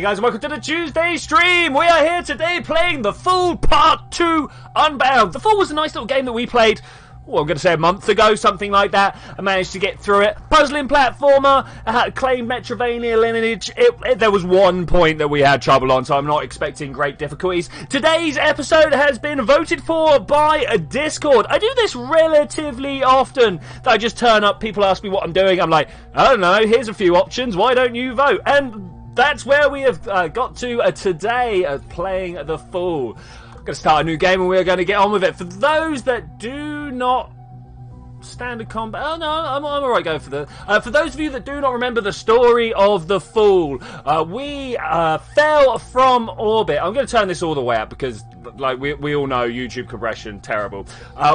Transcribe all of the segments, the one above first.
guys, and welcome to the Tuesday stream. We are here today playing The Fool Part 2 Unbound. The Fool was a nice little game that we played, well, I'm going to say a month ago, something like that. I managed to get through it. Puzzling platformer, claimed Metrovania lineage. There was one point that we had trouble on, so I'm not expecting great difficulties. Today's episode has been voted for by a Discord. I do this relatively often. I just turn up, people ask me what I'm doing. I'm like, I don't know, here's a few options. Why don't you vote? And that's where we have got to today, playing The Fool. Going to start a new game and we're going to get on with it. For those that do not standard combat, oh no, I'm alright going for the. For those of you that do not remember the story of The Fool, we fell from orbit. I'm going to turn this all the way up because, like, we all know YouTube compression terrible.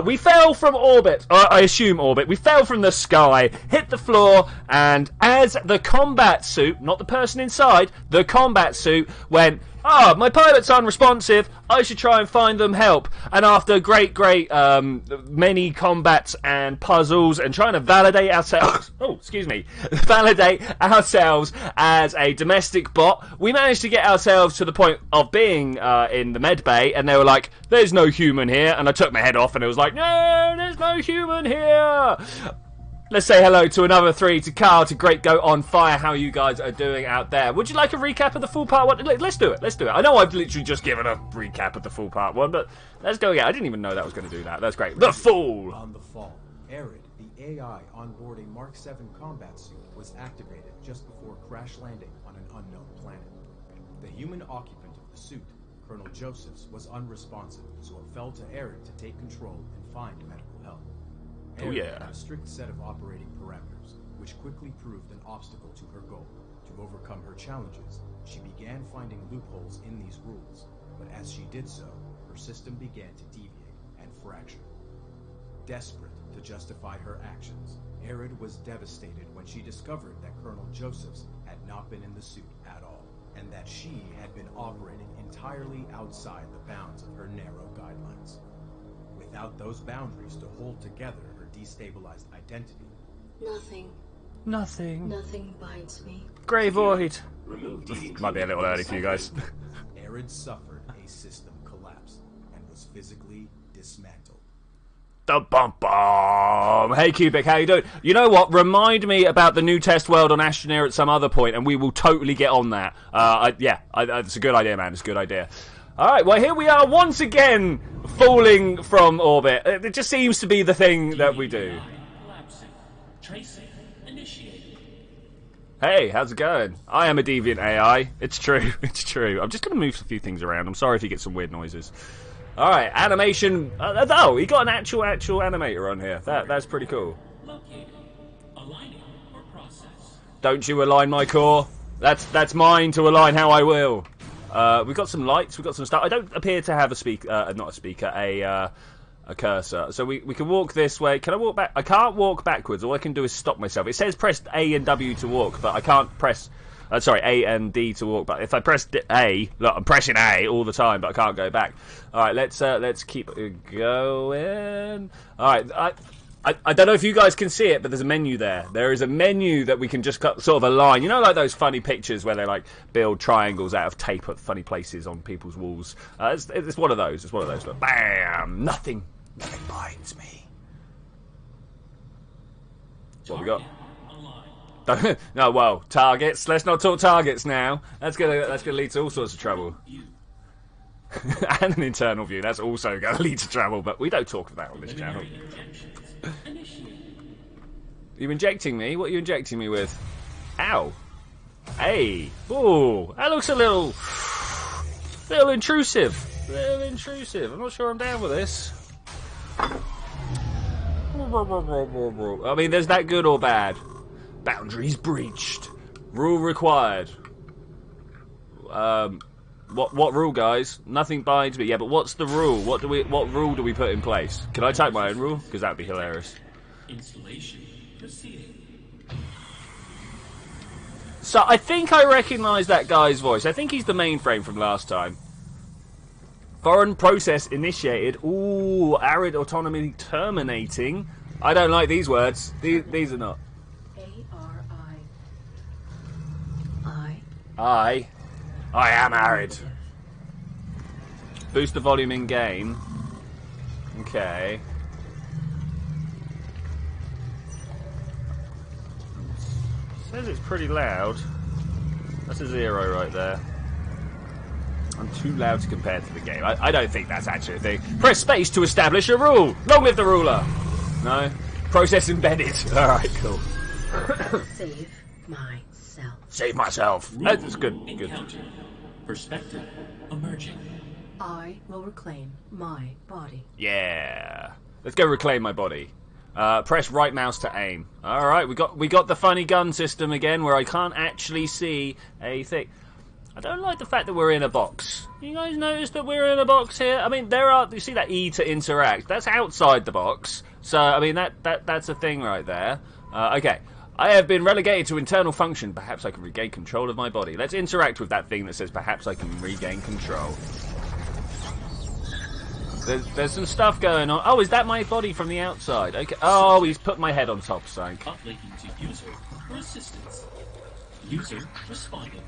We fell from orbit. I assume orbit. We fell from the sky, hit the floor, and as the combat suit, not the person inside, the combat suit went, "Ah, my pilot's unresponsive. I should try and find them help." And after great many combats and puzzles and trying to validate ourselves, validate ourselves as a domestic bot, we managed to get ourselves to the point of being in the med bay, and they were like, "There's no human here," and I took my head off, and it was like, "No, there's no human here." Let's say hello to another three, to Carl, to Great Goat on Fire. How you guys are doing out there? Would you like a recap of The Full Part 1? Let's do it. Let's do it. I know I've literally just given a recap of The Full Part 1, but let's go again. I didn't even know that was going to do that. That's great. The Fool! On the fall, ARID, the AI onboarding Mark 7 combat suit, was activated just before crash landing on an unknown planet. The human occupant of the suit, Colonel Josephs, was unresponsive, so it fell to ARID to take control and find medical help. Oh yeah. Had a strict set of operating parameters, which quickly proved an obstacle to her goal. To overcome her challenges, she began finding loopholes in these rules, but as she did so, her system began to deviate and fracture. Desperate to justify her actions, ARID was devastated when she discovered that Colonel Josephs had not been in the suit at all, and that she had been operating entirely outside the bounds of her narrow guidelines. Without those boundaries to hold together her destabilized identity, Nothing binds me. Grey Void. Might be a little early for you guys. ARID suffered a system collapse and was physically dismantled. The bum bum. Hey Cubic, how you doing? You know what? Remind me about the new test world on Astroneer at some other point, and we will totally get on that. It's a good idea, man. It's a good idea. Alright, well here we are once again falling from orbit. It just seems to be the thing that we do. Hey, how's it going? I am a deviant AI. It's true, it's true. I'm just going to move a few things around. I'm sorry if you get some weird noises. Alright, animation. Oh, he got an actual animator on here. That's pretty cool. Don't you align my core? That's mine to align how I will. We've got some lights, we've got some stuff. I don't appear to have a cursor. So we can walk this way. Can I walk back? I can't walk backwards. All I can do is stop myself. It says press A and W to walk, but I can't press... A and D to walk. But if I press A... Look, I'm pressing A all the time, but I can't go back. Alright, let's keep going. Alright, I don't know if you guys can see it, but there's a menu there. There is a menu that we can just cut, sort of align. You know, like those funny pictures where they like build triangles out of tape at funny places on people's walls. It's one of those. It's one of those. But bam! Nothing binds me. What we got? No, well, targets. Let's not talk targets now. That's gonna lead to all sorts of trouble. And an internal view. That's also gonna lead to trouble. But we don't talk about that on this channel. You injecting me? What are you injecting me with? Ow. Hey. Ooh. That looks a little intrusive. I'm not sure I'm down with this. I mean, there's that good or bad. Boundaries breached. Rule required. What rule, guys? Nothing binds me. Yeah, but what's the rule? What rule do we put in place? Can I type my own rule? Because that'd be hilarious. Installation proceeding. So I think I recognise that guy's voice. I think he's the mainframe from last time. Foreign process initiated. Ooh, ARID autonomy terminating. I don't like these words. These are not. A-R-I. I. I am arid. Boost the volume in game. Okay. Says it's pretty loud. That's a 0 right there. I'm too loud to compare to the game. I don't think that's actually a thing. Press space to establish a rule. Long live the ruler. No. Process embedded. Alright, cool. Save myself. Save myself. That's good. Good. Perspective emerging. I will reclaim my body. Yeah. Let's go reclaim my body. Press right mouse to aim. Alright, we got the funny gun system again where I can't actually see a thing. I don't like the fact that we're in a box. You guys notice that we're in a box here? I mean, you see that E to interact? That's outside the box. So, I mean, that's a thing right there. Okay. I have been relegated to internal function. Perhaps I can regain control of my body. Let's interact with that thing that says perhaps I can regain control. There's some stuff going on. Oh, is that my body from the outside? Okay. Oh, he's put my head on top, Sank. Uplinking to user for assistance. User responding.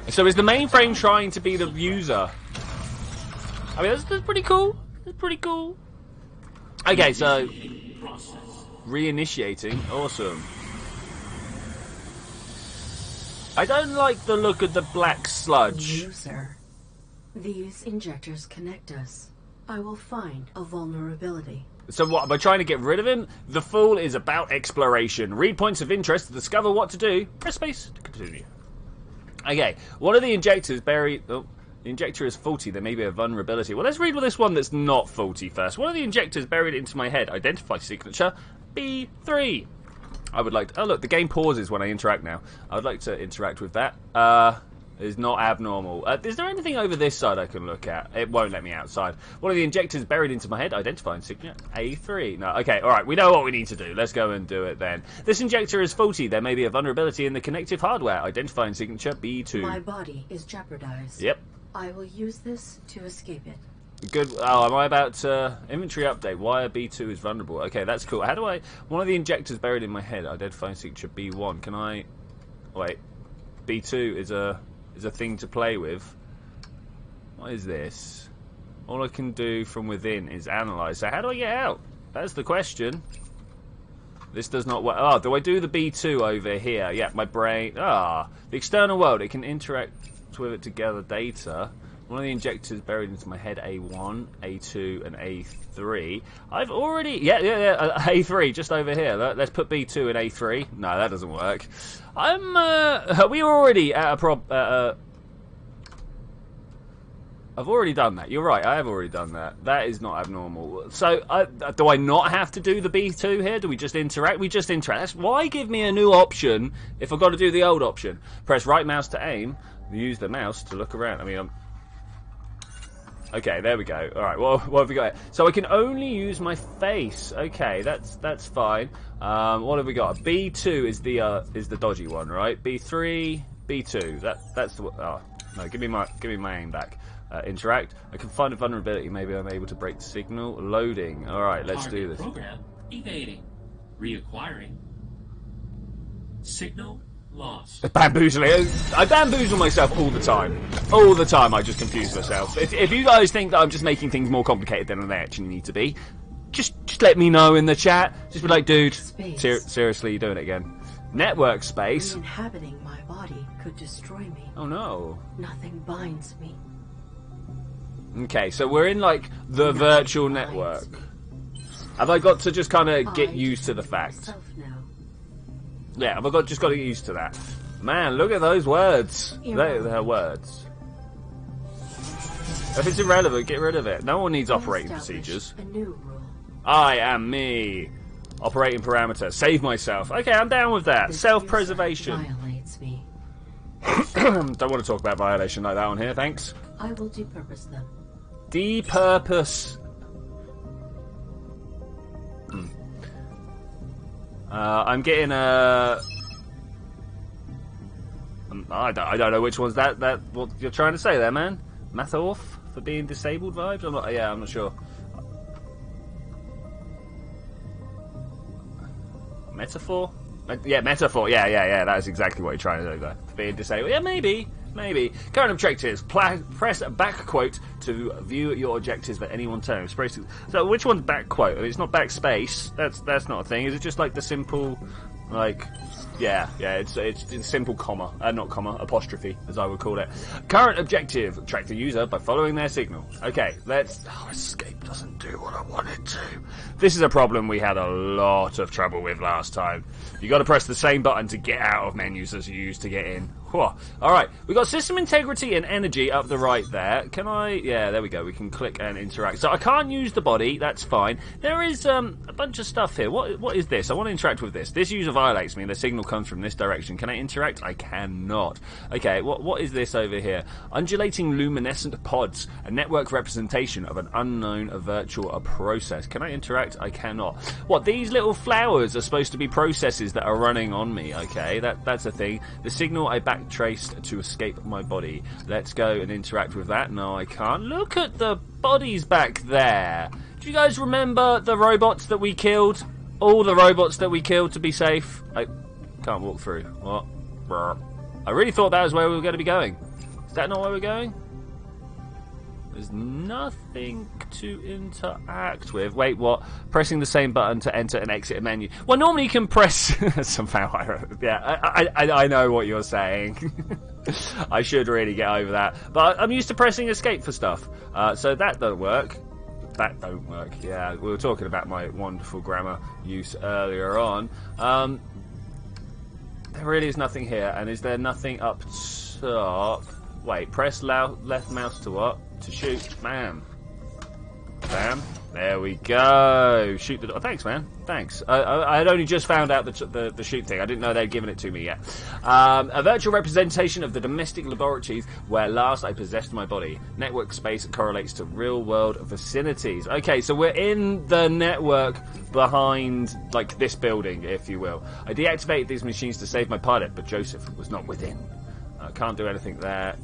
So is the mainframe trying to be the user? I mean, that's pretty cool. That's pretty cool. Okay, so reinitiating. Awesome. I don't like the look of the black sludge. User. These injectors connect us. I will find a vulnerability. So what, am I trying to get rid of him? The Fool is about exploration. Read points of interest to discover what to do. Press space to continue. Okay, one of the injectors buried... Oh, the injector is faulty. There may be a vulnerability. Well, let's read this one that's not faulty first. One of the injectors buried into my head. Identify signature B3. I would like to... Oh, look, the game pauses when I interact now. I would like to interact with that. Is not abnormal. Is there anything over this side I can look at? It won't let me outside. One of the injectors buried into my head. Identifying signature A3. No, okay, alright, we know what we need to do. Let's go and do it then. This injector is faulty. There may be a vulnerability in the connective hardware. Identifying signature B2. My body is jeopardized. Yep. I will use this to escape it. Good. Oh, am I about to... Inventory update. Wire B2 is vulnerable. Okay, that's cool. How do I... One of the injectors buried in my head. Identifying signature B1. Can I... Wait. B2 is a thing to play with. What is this? All I can do from within is analyze. So how do I get out? That's the question. This does not work. Oh, do I do the B2 over here? Yeah, my brain. The external world. It can interact with it to gather data. One of the injectors buried into my head, A1, A2, and A3. I've already... Yeah, A3, just over here. Let's put B2 in A3. No, that doesn't work. We were already at a I've already done that. You're right, I have already done that. That is not abnormal. So, do I not have to do the B2 here? Do we just interact? We just interact. That's why give me a new option if I've got to do the old option? Press right mouse to aim. Use the mouse to look around. I mean, okay, there we go. All right, what have we got here? So I can only use my face. Okay, that's fine. What have we got? B2 is the dodgy one, right? B3, B2. That's the. Oh no, give me my aim back. Interact. I can find a vulnerability. Maybe I'm able to break the signal. Loading. All right, let's do this. Program evading. Reacquiring. Signal lost. Bamboozling. I bamboozle myself all the time. All the time I just confuse myself. If you guys think that I'm just making things more complicated than they actually need to be, just let me know in the chat. Just be like, dude, seriously, you're doing it again. Network space. Re-inhabiting my body could destroy me. Oh no. Nothing binds me. Okay, so we're in like the virtual network. Have I got to just kind of get used to the fact? Yeah, have I just got to get used to that? Man, look at those words. They're words. If it's irrelevant, get rid of it. No one needs operating procedures. A new rule. I am me. Operating parameter. Save myself. Okay, I'm down with that. Self-preservation. Violates me. Don't want to talk about violation like that on here, thanks. I will depurpose them. Depurpose. I'm getting a... I don't know which one's that what you're trying to say there, man. Mathorf for being disabled vibes? I'm not sure. Metaphor? Yeah, metaphor. Yeah. That is exactly what you're trying to do there. Being disabled. Yeah, maybe. Current objectives. Press back quote to view your objectives at any one time. So which one's back quote? I mean, it's not backspace. That's not a thing. Is it just like the simple, like... Yeah, it's simple comma, not comma, apostrophe, as I would call it. Current objective, track the user by following their signal. Okay, escape doesn't do what I want it to. This is a problem we had a lot of trouble with last time. You got to press the same button to get out of menus as you used to get in. Alright, we got system integrity and energy up the right there. Can I... Yeah, there we go. We can click and interact. So I can't use the body. That's fine. There is a bunch of stuff here. What is this? I want to interact with this. This user violates me and the signal comes from this direction. Can I interact? I cannot. Okay, what is this over here? Undulating luminescent pods. A network representation of an unknown virtual process. Can I interact? I cannot. What, these little flowers are supposed to be processes that are running on me. Okay, that's a thing. The signal I backtraced to escape my body. Let's go and interact with that. No, I can't. Look at the bodies back there. Do you guys remember the robots that we killed? All the robots that we killed to be safe? I can't walk through. What? Brr. I really thought that was where we were going to be going. Is that not where we're going? There's nothing to interact with. Wait, what? Pressing the same button to enter and exit a menu. Well, normally you can press... Somehow, yeah, I know what you're saying. I should really get over that. But I'm used to pressing escape for stuff. So that don't work. That don't work, yeah. We were talking about my wonderful grammar use earlier on. There really is nothing here. And is there nothing up top? Wait, press left mouse to what? To shoot. Bam. Bam. There we go. Shoot the door. Thanks, man. Thanks. I had only just found out the shoot thing. I didn't know they'd given it to me yet. A virtual representation of the domestic laboratories where last I possessed my body. Network space correlates to real-world vicinities. Okay, so we're in the network behind, like, this building, if you will. I deactivated these machines to save my pilot, but Joseph was not within. Can't do anything there.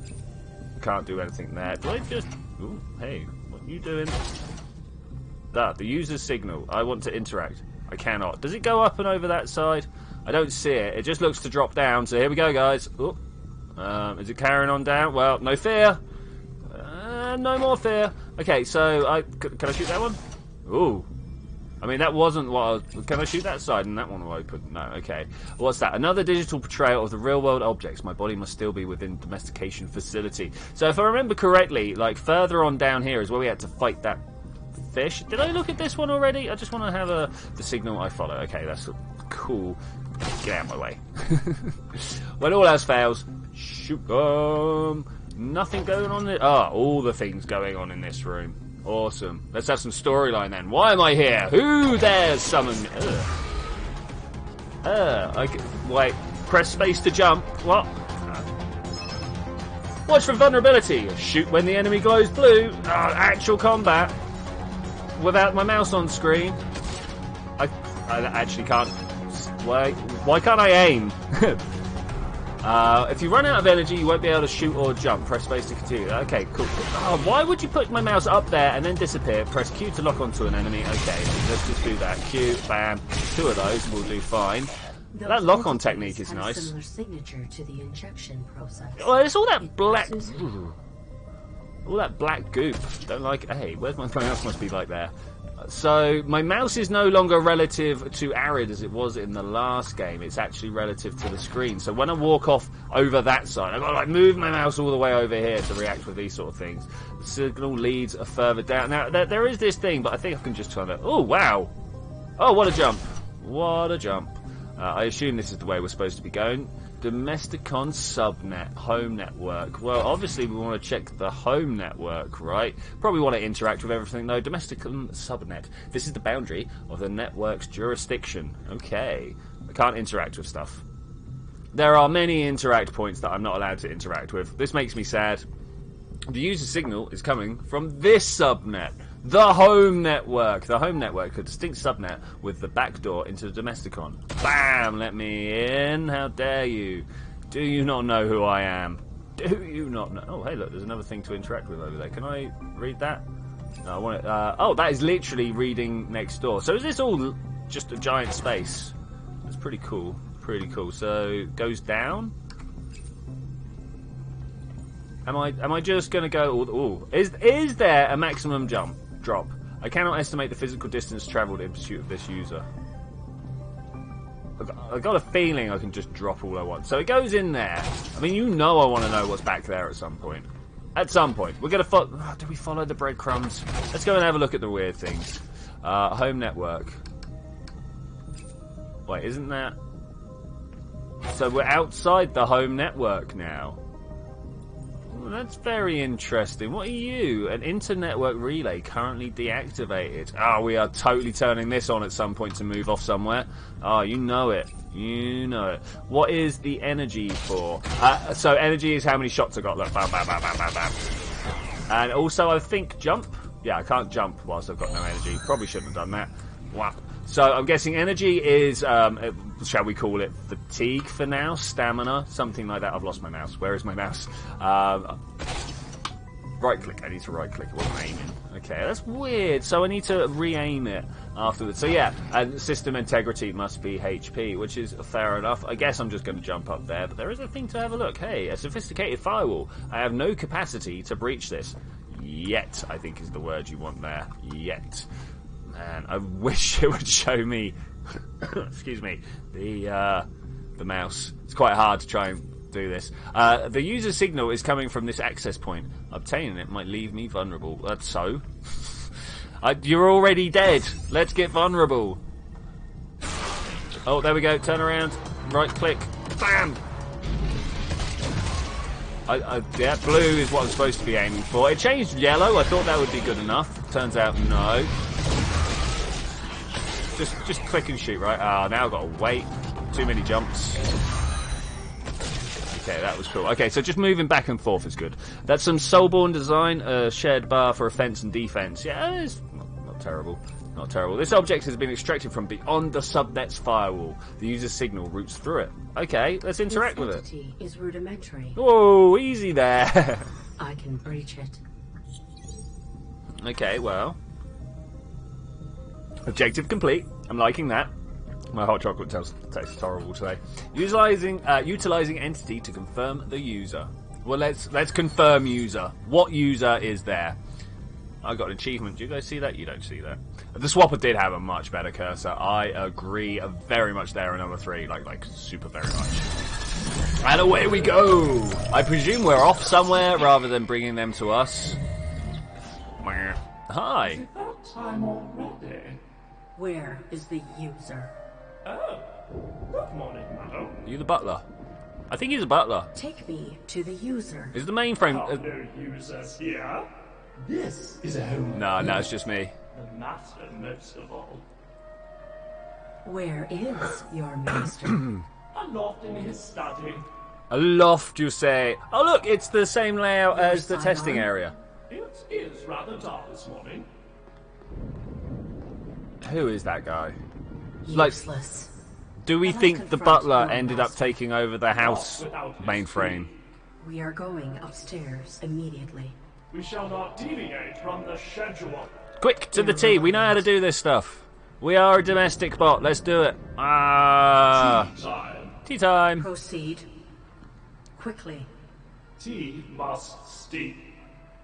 Can't do anything there. Do I just... Ooh, hey, what are you doing? The user's signal. I want to interact. I cannot. Does it go up and over that side? I don't see it. It just looks to drop down. So here we go, guys. Ooh. Is it carrying on down? Well, no fear. No more fear. Okay, so can I shoot that one? Ooh. I mean, that wasn't what I was... Can I shoot that side and that one will open? No, okay. What's that? Another digital portrayal of the real-world objects. My body must still be within domestication facility. So if I remember correctly, like, further on down here is where we had to fight that fish. Did I look at this one already? I just want to have the signal I follow. Okay, that's cool. Get out of my way. When all else fails, shoot them. Nothing going on there. All the things going on in this room. Awesome. Let's have some storyline then. Why am I here? Who dares summon me? Wait. Press space to jump. What? Watch for vulnerability. Shoot when the enemy glows blue. Actual combat. Without my mouse on screen. I actually can't. Why can't I aim? If you run out of energy, you won't be able to shoot or jump. Press space to continue. Okay, cool. Why would you put my mouse up there and then disappear? Press Q to lock onto an enemy. Okay, let's just do that. Q, bam. 2 of those will do fine. That lock-on technique is nice. Similar signature to the injection process. Oh, it's all that black... All that black goop. Don't like... Hey, where's my mouse? Must be like there. So, my mouse is no longer relative to ARID as it was in the last game. It's actually relative to the screen. So when I walk off over that side, I've got to like move my mouse all the way over here to react with these sort of things. The signal leads are further down. Now, there is this thing, but I think I can just kind of... Oh, wow. Oh, what a jump. What a jump. I assume this is the way we're supposed to be going. Domesticon subnet, home network. Well, obviously we want to check the home network, right? Probably want to interact with everything, though. Domesticon subnet. This is the boundary of the network's jurisdiction. Okay. I can't interact with stuff. There are many interact points that I'm not allowed to interact with. This makes me sad. The user signal is coming from this subnet. The home network. The home network, a distinct subnet with the back door into the Domesticon. Bam! Let me in. How dare you? Do you not know who I am? Do you not know? Oh, hey, look, there's another thing to interact with over there. Can I read that? No, I want it. Oh, that is literally reading next door. So is this all just a giant space? That's pretty cool. Pretty cool. So goes down. Am I just gonna go? Ooh, is there a maximum drop? I cannot estimate the physical distance travelled in pursuit of this user. I've got a feeling I can just drop all I want. So it goes in there. I mean, you know I want to know what's back there at some point. At some point. We're going to follow... Oh, do we follow the breadcrumbs? Let's go and have a look at the weird things. Home network. Wait, isn't that... So we're outside the home network now. Well, that's very interesting. What are you? An inter-network relay currently deactivated. Oh, we are totally turning this on at some point to move off somewhere. Oh, you know it. You know it. What is the energy for? So energy is how many shots I got. Look, bam, bam, bam, bam, bam, bam. And also, I think jump. Yeah, I can't jump whilst I've got no energy. Probably shouldn't have done that. Wow. So I'm guessing energy is, shall we call it fatigue for now? Stamina? Something like that. I've lost my mouse. Where is my mouse? Right click. I need to right click. It wasn't aiming. Okay, that's weird. So I need to re-aim it afterwards. So yeah, and system integrity must be HP, which is fair enough. I guess I'm just going to jump up there, but there is a thing to have a look. Hey, a sophisticated firewall. I have no capacity to breach this. Yet, I think is the word you want there. Yet. Man, I wish it would show me, excuse me, the mouse. It's quite hard to try and do this. The user signal is coming from this access point. Obtaining it might leave me vulnerable. That's so. You're already dead. Let's get vulnerable. Oh, there we go. Turn around. Right click. Bam! Yeah, blue is what I'm supposed to be aiming for. It changed yellow. I thought that would be good enough. Turns out, no. Just click and shoot, right? Ah, now I've got to wait. Too many jumps. Okay, that was cool. Okay, so just moving back and forth is good. That's some Soulborn design, a shared bar for offense and defense. Yeah, it's not terrible. Not terrible. This object has been extracted from beyond the subnet's firewall. The user's signal routes through it. Okay, let's interact with it. This entity is rudimentary. Whoa, easy there. I can breach it. Okay, well. Objective complete. I'm liking that. My hot chocolate tastes horrible today. Utilizing entity to confirm the user. Well, let's confirm user. What user is there? I got an achievement. Do you guys see that? You don't see that. The swapper did have a much better cursor. I agree. Very much there in number 3. Like super very much. And away we go. I presume we're off somewhere rather than bringing them to us. Hi. Time already. Where is the user? Oh, good morning, madam. Are you the butler? I think he's a butler. Take me to the user. Is the mainframe... No users here. This is a home. No, it's just me. The master most of all. Where is your master? Aloft in his study. A loft, you say? Oh, look, it's the same layout as the testing area. It is rather dark this morning. Who is that guy? Useless. Do we think the butler ended up taking over the house mainframe? We are going upstairs immediately. We shall not deviate from the schedule. Quick, to the tea. We know how to do this stuff. We are a domestic bot. Let's do it. Tea time. Proceed. Quickly. Tea must steep.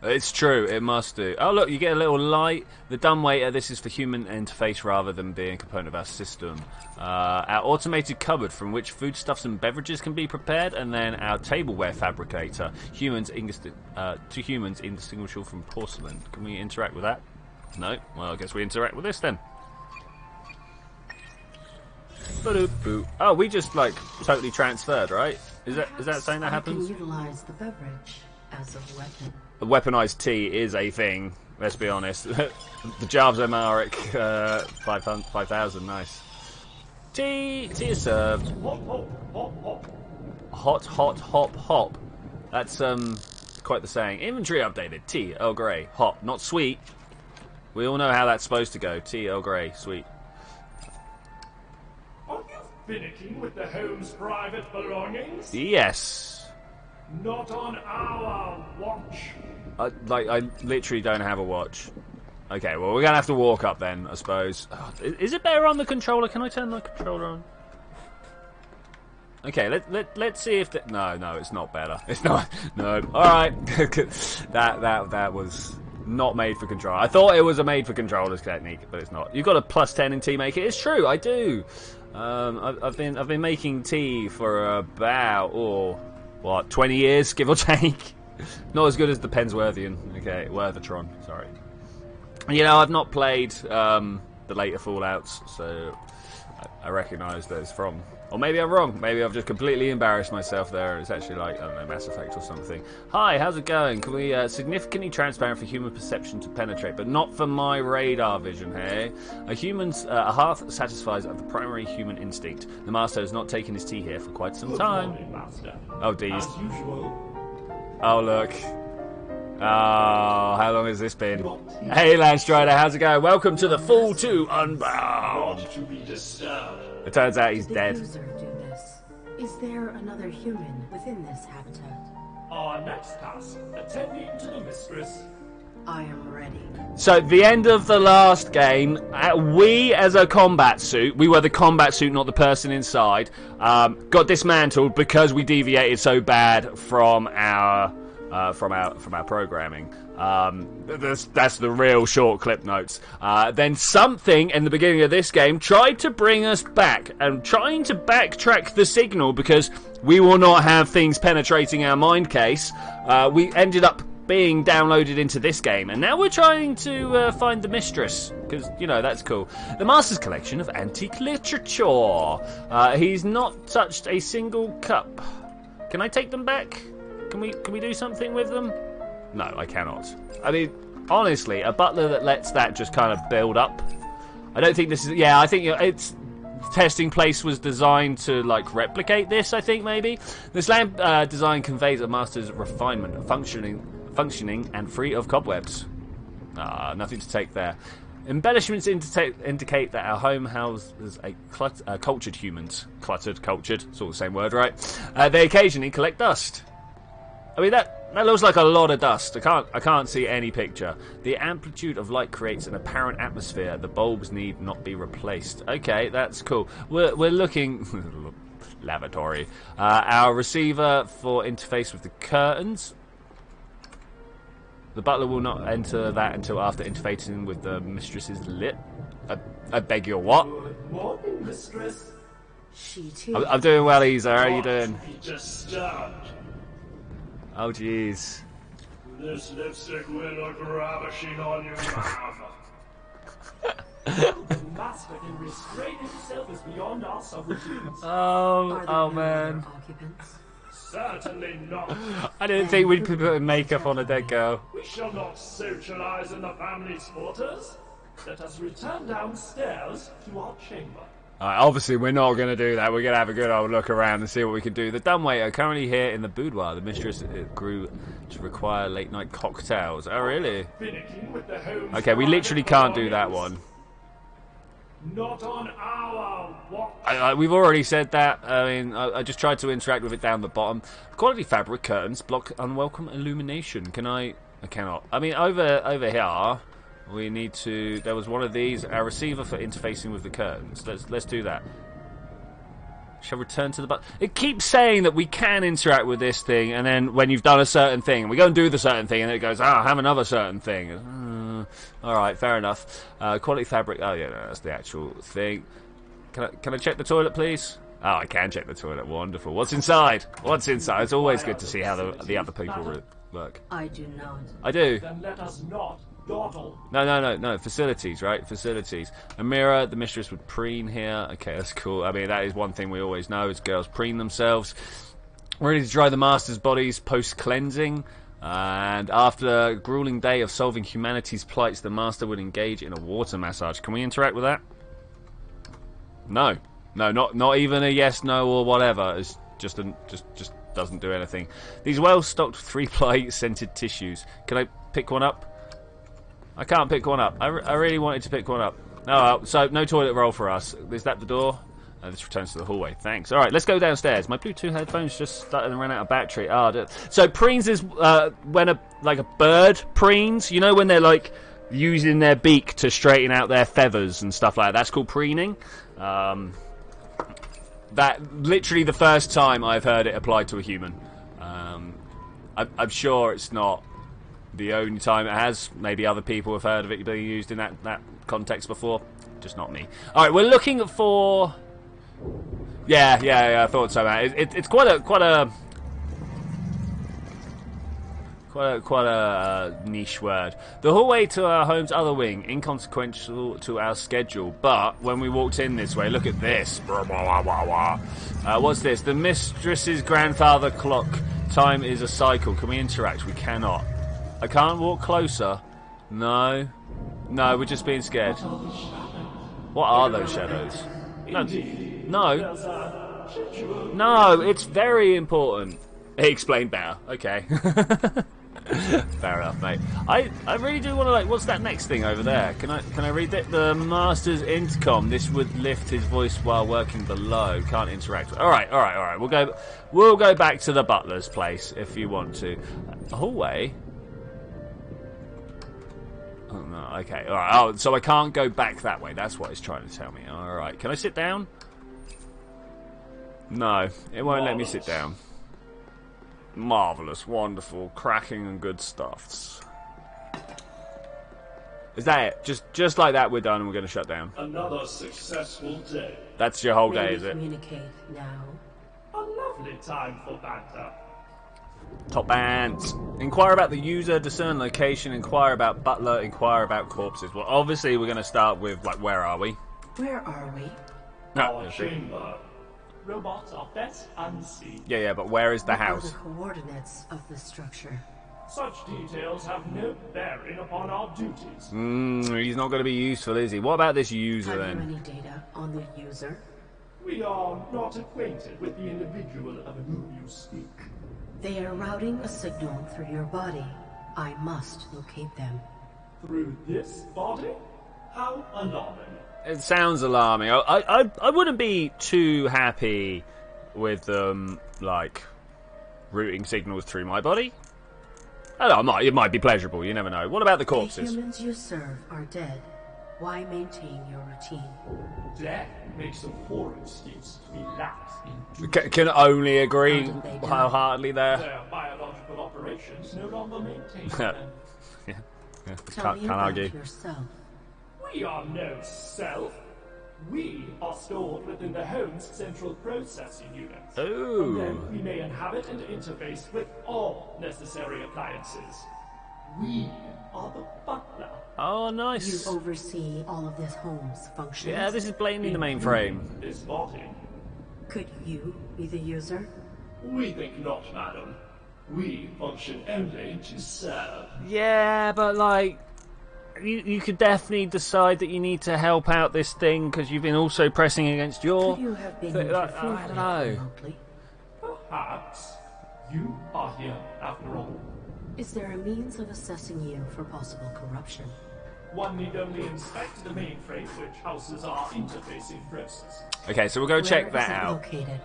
It's true, it must do. Oh look, you get a little light. The dumbwaiter, this is for human interface rather than being a component of our system. Our automated cupboard from which foodstuffs and beverages can be prepared, and then our tableware fabricator, to humans indistinguishable from porcelain. Can we interact with that? No? Well, I guess we interact with this then. Oh, we just like totally transferred, right? Is that saying that happens? I can utilize the beverage as a weapon. A weaponized tea is a thing, let's be honest. The Jarv's Amaric 5000, nice. Tea is served. Hot, hot, hop, hop. That's quite the saying. Inventory updated. Tea, Earl Grey. Hot, not sweet. We all know how that's supposed to go. Tea, Earl Grey, sweet. Are you finicking with the home's private belongings? Yes. Not on our watch. I literally don't have a watch. Okay, well, we're going to have to walk up then, I suppose. Oh, is it better on the controller? Can I turn the controller on? Okay, let's see if no, it's not better. It's not. No. All right. that was not made for control. I thought it was a made for controllers technique, but it's not. You've got a +10 in tea making. It's true, I do. I've been making tea for about 20 years, give or take. Not as good as the Pensworthian. Okay, Worthatron. Sorry. You know, I've not played the later Fallouts, so I recognise that it's from. Or maybe I'm wrong. Maybe I've just completely embarrassed myself there. It's actually like, I don't know, Mass Effect or something. Hi, how's it going? Can we significantly transparent for human perception to penetrate, but not for my radar vision, hey? A hearth satisfies the primary human instinct. The Master has not taken his tea here for quite some time. Good morning, Master. Oh, D's. As usual. Oh, look. Oh, how long has this been? Hey, Landstrider, how's it going? Welcome to the Fall 2 Unbound. Not to be disturbed. It turns out he's The dead. user do this. Is there another human within this habitat? Our next task, attending to the mistress. I am ready. So, at the end of the last game, we as a combat suit, we were the combat suit, not the person inside, got dismantled because we deviated so bad from our programming. That's the real short clip notes. Then something in the beginning of this game tried to bring us back, and trying to backtrack the signal because we will not have things penetrating our mind case. We ended up being downloaded into this game, and now we're trying to find the mistress, because, you know, that's cool. The Master's collection of antique literature. He's not touched a single cup. Can I take them back? Can we do something with them? No, I cannot. I mean, honestly, a butler that lets that just kind of build up. I don't think this is. Yeah, I think its testing place was designed to like replicate this. I think maybe this lamp design conveys a Master's refinement, functioning and free of cobwebs. Nothing to take there. Embellishments indicate that our home houses a cultured humans. Cultured, it's all the same word, right? They occasionally collect dust. I mean, that looks like a lot of dust. I can't see any picture. The amplitude of light creates an apparent atmosphere. The bulbs need not be replaced. Okay, that's cool. We're looking lavatory. Our receiver for interface with the curtains. The butler will not enter that until after interfacing with the mistress's lit. I beg your what? Good morning, mistress. She too. I'm doing well, Isa. How are you doing? Not to be disturbed. Oh, jeez. This lipstick will look ravishing on your mouth. The Master can restrain himself is beyond our subroutines. Oh, Are there oh no man. other occupants? Certainly not. I didn't think we'd be putting makeup on a dead girl. We shall not socialize in the family's quarters. Let us return downstairs to our chamber. Alright, obviously we're not going to do that. We're going to have a good old look around and see what we can do. The dumbwaiter currently here in the boudoir. The mistress grew to require late night cocktails. Oh, really? Finicking with the home's Okay, we literally can't do that belongings. one. Not on our watch. We've already said that. I mean, I just tried to interact with it down the bottom. Quality fabric curtains block unwelcome illumination. Can I cannot. I mean, over here, we need to. There was one of these. Our receiver for interfacing with the curtains. Let's do that. Shall return to the button. It keeps saying that we can interact with this thing, and then when you've done a certain thing, we go and do the certain thing, and it goes, have another certain thing. Alright, fair enough. Quality fabric. Oh, yeah, no, that's the actual thing. Can I check the toilet, please? Oh, I can check the toilet. Wonderful. What's inside? What's inside? It's always good to see how the other people work. I do not. I do. Then let us not dawdle. No. Facilities, right? Facilities. A mirror. The mistress would preen here. Okay, that's cool. I mean, that is one thing we always know is girls preen themselves. Ready to dry the master's bodies post-cleansing. And after a grueling day of solving humanity's plights, the master would engage in a water massage. Can we interact with that? No. No, not even a yes, no, or whatever. It's just doesn't do anything. These well-stocked 3-ply scented tissues. Can I pick one up? I can't pick one up. I really wanted to pick one up. Oh, so no toilet roll for us. Is that the door? This returns to the hallway. Thanks. All right, let's go downstairs. My Bluetooth headphones just started to run out of battery. So preens is when a bird preens. You know when they're like using their beak to straighten out their feathers and stuff like that. That's called preening. That literally the first time I've heard it applied to a human. I'm sure it's not the only time it has. Maybe other people have heard of it being used in that context before. Just not me. All right, we're looking for. Yeah. I thought so, man. It's quite a niche word. The hallway to our home's other wing, inconsequential to our schedule. But when we walked in this way, look at this. What's this? The mistress's grandfather clock. Time is a cycle. Can we interact? We cannot. I can't walk closer. No, we're just being scared. What are those shadows? No, it's very important. He explained better. Okay. Fair enough, mate. I really do want to, like, what's that next thing over there? Can I read it? The master's intercom. This would lift his voice while working below. Can't interact. All right. We'll go back to the butler's place if you want to. Hallway. Oh, no, okay. All right. Oh, so I can't go back that way. That's what it's trying to tell me. All right. Can I sit down? No, it won't let me sit down. Marvellous, wonderful, cracking and good stuffs. Is that it? Just like that, we're done and we're going to shut down. Another successful day. That's your whole day, is it? Communicate now. A lovely time for banter. Top bands. Inquire about the user, discern location, inquire about butler, inquire about corpses. Well, obviously we're going to start with, like, where are we? Where are we? Our chamber. Robots are best unseen. Yeah, but where is the house? What are the coordinates of the structure? Such details have no bearing upon our duties. He's not going to be useful, is he? What about this user, then? Have you any data on the user? We are not acquainted with the individual of whom you speak. They are routing a signal through your body. I must locate them. Through this body? How alarming. It sounds alarming. I wouldn't be too happy with them, like, routing signals through my body. I don't know, it might be pleasurable, you never know. What about the corpses? The humans you serve are dead. Why maintain your routine? Death makes a poor excuse to be lax in Can only agree How wholeheartedly there. their biological operations no longer maintain them. Yeah, Tell me can't about argue. yourself. We are no self. We are stored within the home's central processing unit. From them, we may inhabit and interface with all necessary appliances. We are the butler. Oh, nice. You oversee all of this home's functions. Yeah, this is blaming the mainframe. This body. Could you be the user? We think not, madam. We function only to serve. Yeah, but like, you could definitely decide that you need to help out this thing because you've been also pressing against your. Could you have been I interfered don't know. remotely? Perhaps. You are here after all. Is there a means of assessing you for possible corruption? One need only inspect the mainframe which houses our interfacing process. Okay, so we'll go check Where is that it out. located?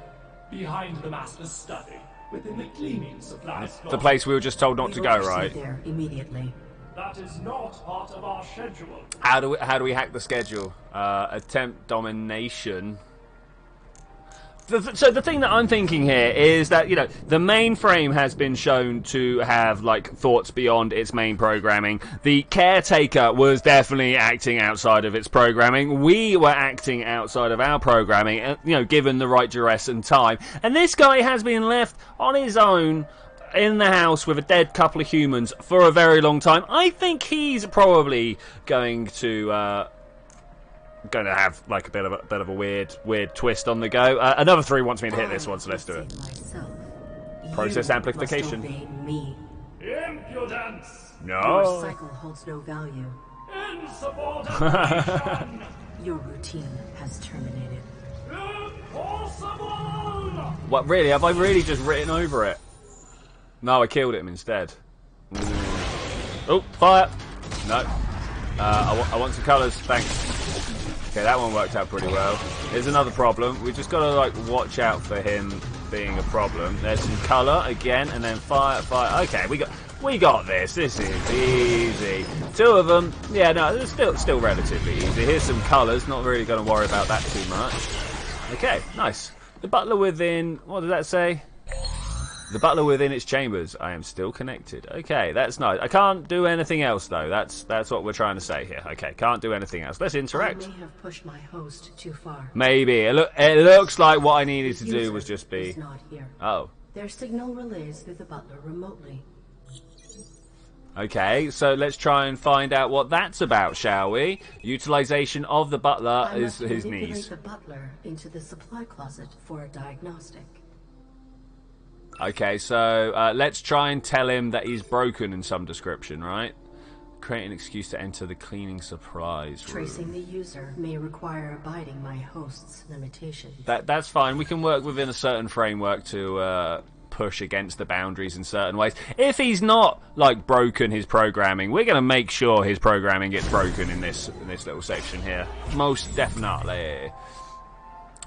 Behind the master's study, within the cleaning supplies The place we were just told not We to will go, proceed right? there immediately. That is not part of our schedule. How do we hack the schedule? Attempt domination. So the thing that I'm thinking here is that, you know, the mainframe has been shown to have, like, thoughts beyond its main programming. The caretaker was definitely acting outside of its programming. We were acting outside of our programming, you know, given the right duress and time. And this guy has been left on his own in the house with a dead couple of humans for a very long time. I think he's probably going to have like a bit of a weird twist on the go. Another 3 wants me to hit this one, so let's do it. Process amplification. Must obey me. Impudence! Your No. cycle holds no value. Insubordination! Your routine has terminated. Impossible! What, really? Have I really just written over it? No, I killed him instead. Oh, fire! No. I want some colours, thanks. Okay, that one worked out pretty well. Here's another problem. We just got to, like, watch out for him being a problem. There's some colour again, and then fire. Okay, we got this. This is easy. 2 of them. Yeah, no, it's still relatively easy. Here's some colours. Not really going to worry about that too much. Okay, nice. The butler within... What does that say? The butler within its chambers. I am still connected. Okay, that's nice. I can't do anything else, though. That's what we're trying to say here. Okay, can't do anything else. Let's interact. I may have pushed my host too far. Maybe. It looks like what I needed to do was just be... Is not here. Oh. Their signal relays through the butler remotely. Okay, so let's try and find out what that's about, shall we? Utilization of the butler is his knees. The butler into the supply closet for a diagnostic. Okay, so let's try and tell him that he's broken in some description, right? Create an excuse to enter the cleaning supplies room. Tracing the user may require abiding my host's limitations. That's fine. We can work within a certain framework to push against the boundaries in certain ways. If he's not like broken his programming, we're going to make sure his programming gets broken in this little section here. Most definitely.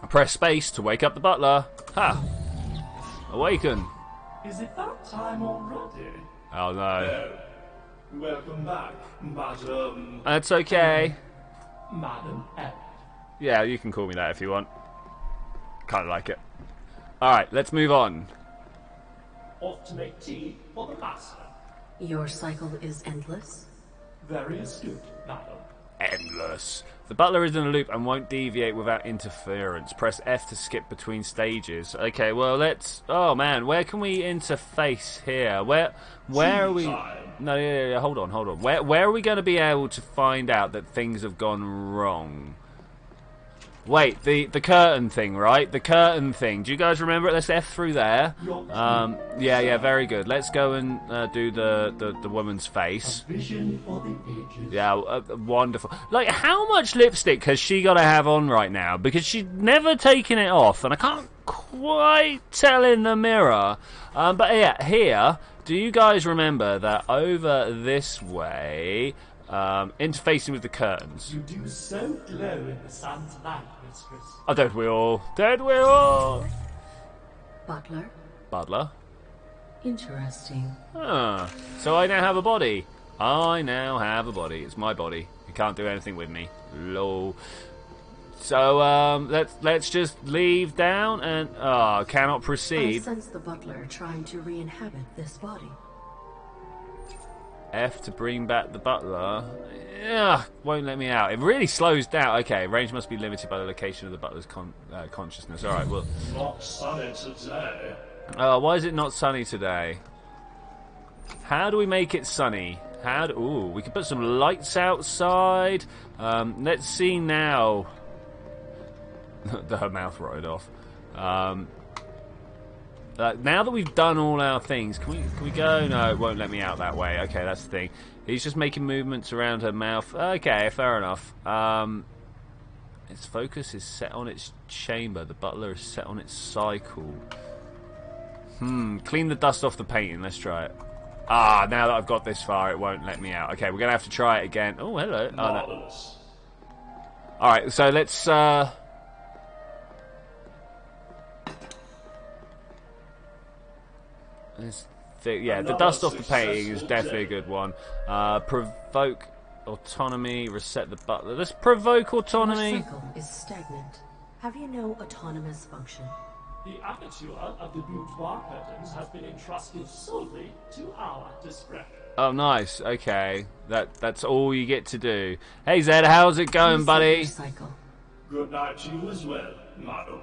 Press space to wake up the butler. Ha! Awaken. Is it that time already? Oh no. Welcome back, Madam. That's okay. Madam F. Yeah, you can call me that if you want. Kind of like it. Alright, let's move on. Off to make tea for the master. Your cycle is endless? Very astute, Madam. Endless. The butler is in a loop and won't deviate without interference. Press F to skip between stages. Okay, well let's... Oh man, where can we interface here? Where are we... No, yeah, hold on. Where are we going to be able to find out that things have gone wrong? Wait, the curtain thing, right? The curtain thing. Do you guys remember it? Let's F through there. Yeah, very good. Let's go and do the woman's face. Vision for the ages. Yeah, wonderful. Like, how much lipstick has she got to have on right now? Because she's never taken it off, and I can't quite tell in the mirror. But yeah, here, do you guys remember that over this way... interfacing with the curtains. You do so glow in the sun's light, mistress. Oh, don't we all? Don't we all? Butler? Butler? Interesting. Ah, so I now have a body. I now have a body. It's my body. You can't do anything with me. Lol. So, let's just leave down and... cannot I proceed. sense the butler trying to re-inhabit this body. F to bring back the butler. Yeah, won't let me out. It really slows down. Okay, range must be limited by the location of the butler's consciousness. Alright, well... Not sunny today. Why is it not sunny today? How do we make it sunny? Ooh, we can put some lights outside. Let's see now. Her mouth rotted off. Now that we've done all our things, can we go? No, it won't let me out that way. Okay, that's the thing. He's just making movements around her mouth. Okay, fair enough. Its focus is set on its chamber. The butler is set on its cycle. Clean the dust off the painting. Let's try it. Now that I've got this far, it won't let me out. Okay, we're going to have to try it again. Oh, hello. Oh, no. Alright, so let's... Yeah, the dust off the painting is definitely a good one. Provoke autonomy, reset the butler. Let's provoke autonomy. Your cycle is stagnant. Have you no autonomous function? The aperture of the boudoir curtains has been entrusted solely to our discretion. Oh, nice. Okay, that's all you get to do. Hey Zed, how's it going, buddy? Good night to you as well, madam.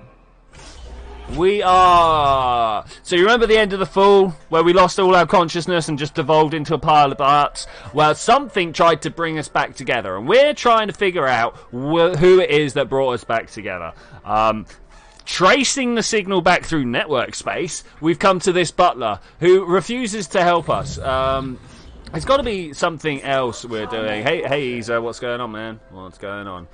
We are... So you remember the end of The Fool, where we lost all our consciousness and just devolved into a pile of parts? Well, something tried to bring us back together, and we're trying to figure out who it is that brought us back together. Tracing the signal back through network space, we've come to this butler, who refuses to help us. It's got to be something else we're doing. Hey, Isa, what's going on, man? What's going on?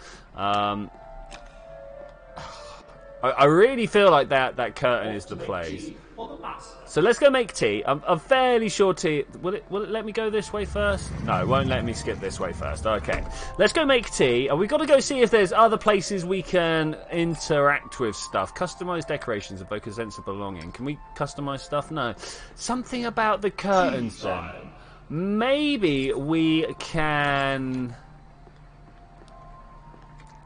I really feel like that curtain is the place. So let's go make tea. I'm fairly sure tea... Will it let me go this way first? No, it won't let me skip this way first. Okay. Let's go make tea. And we've got to go see if there's other places we can interact with stuff. Customise decorations evoke a sense of belonging. Can we customise stuff? No. Something about the curtains then. Maybe we can...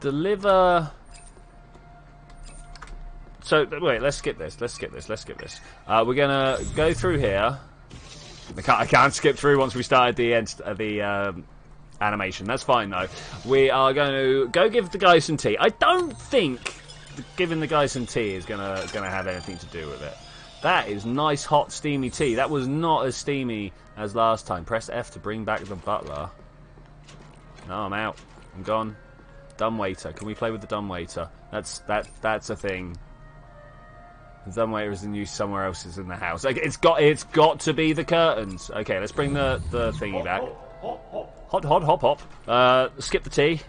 deliver... So wait, let's skip this. Let's skip this. We're gonna go through here. I can't skip through once we started the animation. That's fine though. We are going to go give the guy some tea. I don't think giving the guy some tea is gonna have anything to do with it. That is nice, hot, steamy tea. That was not as steamy as last time. Press F to bring back the butler. No, I'm out. I'm gone. Dumbwaiter. Can we play with the dumbwaiter? That's a thing. The dumbwaiter is in use somewhere else is in the house. Like, it's got to be the curtains. Okay, let's bring the thingy back. Hot, hot, hop, hop. Skip the tea.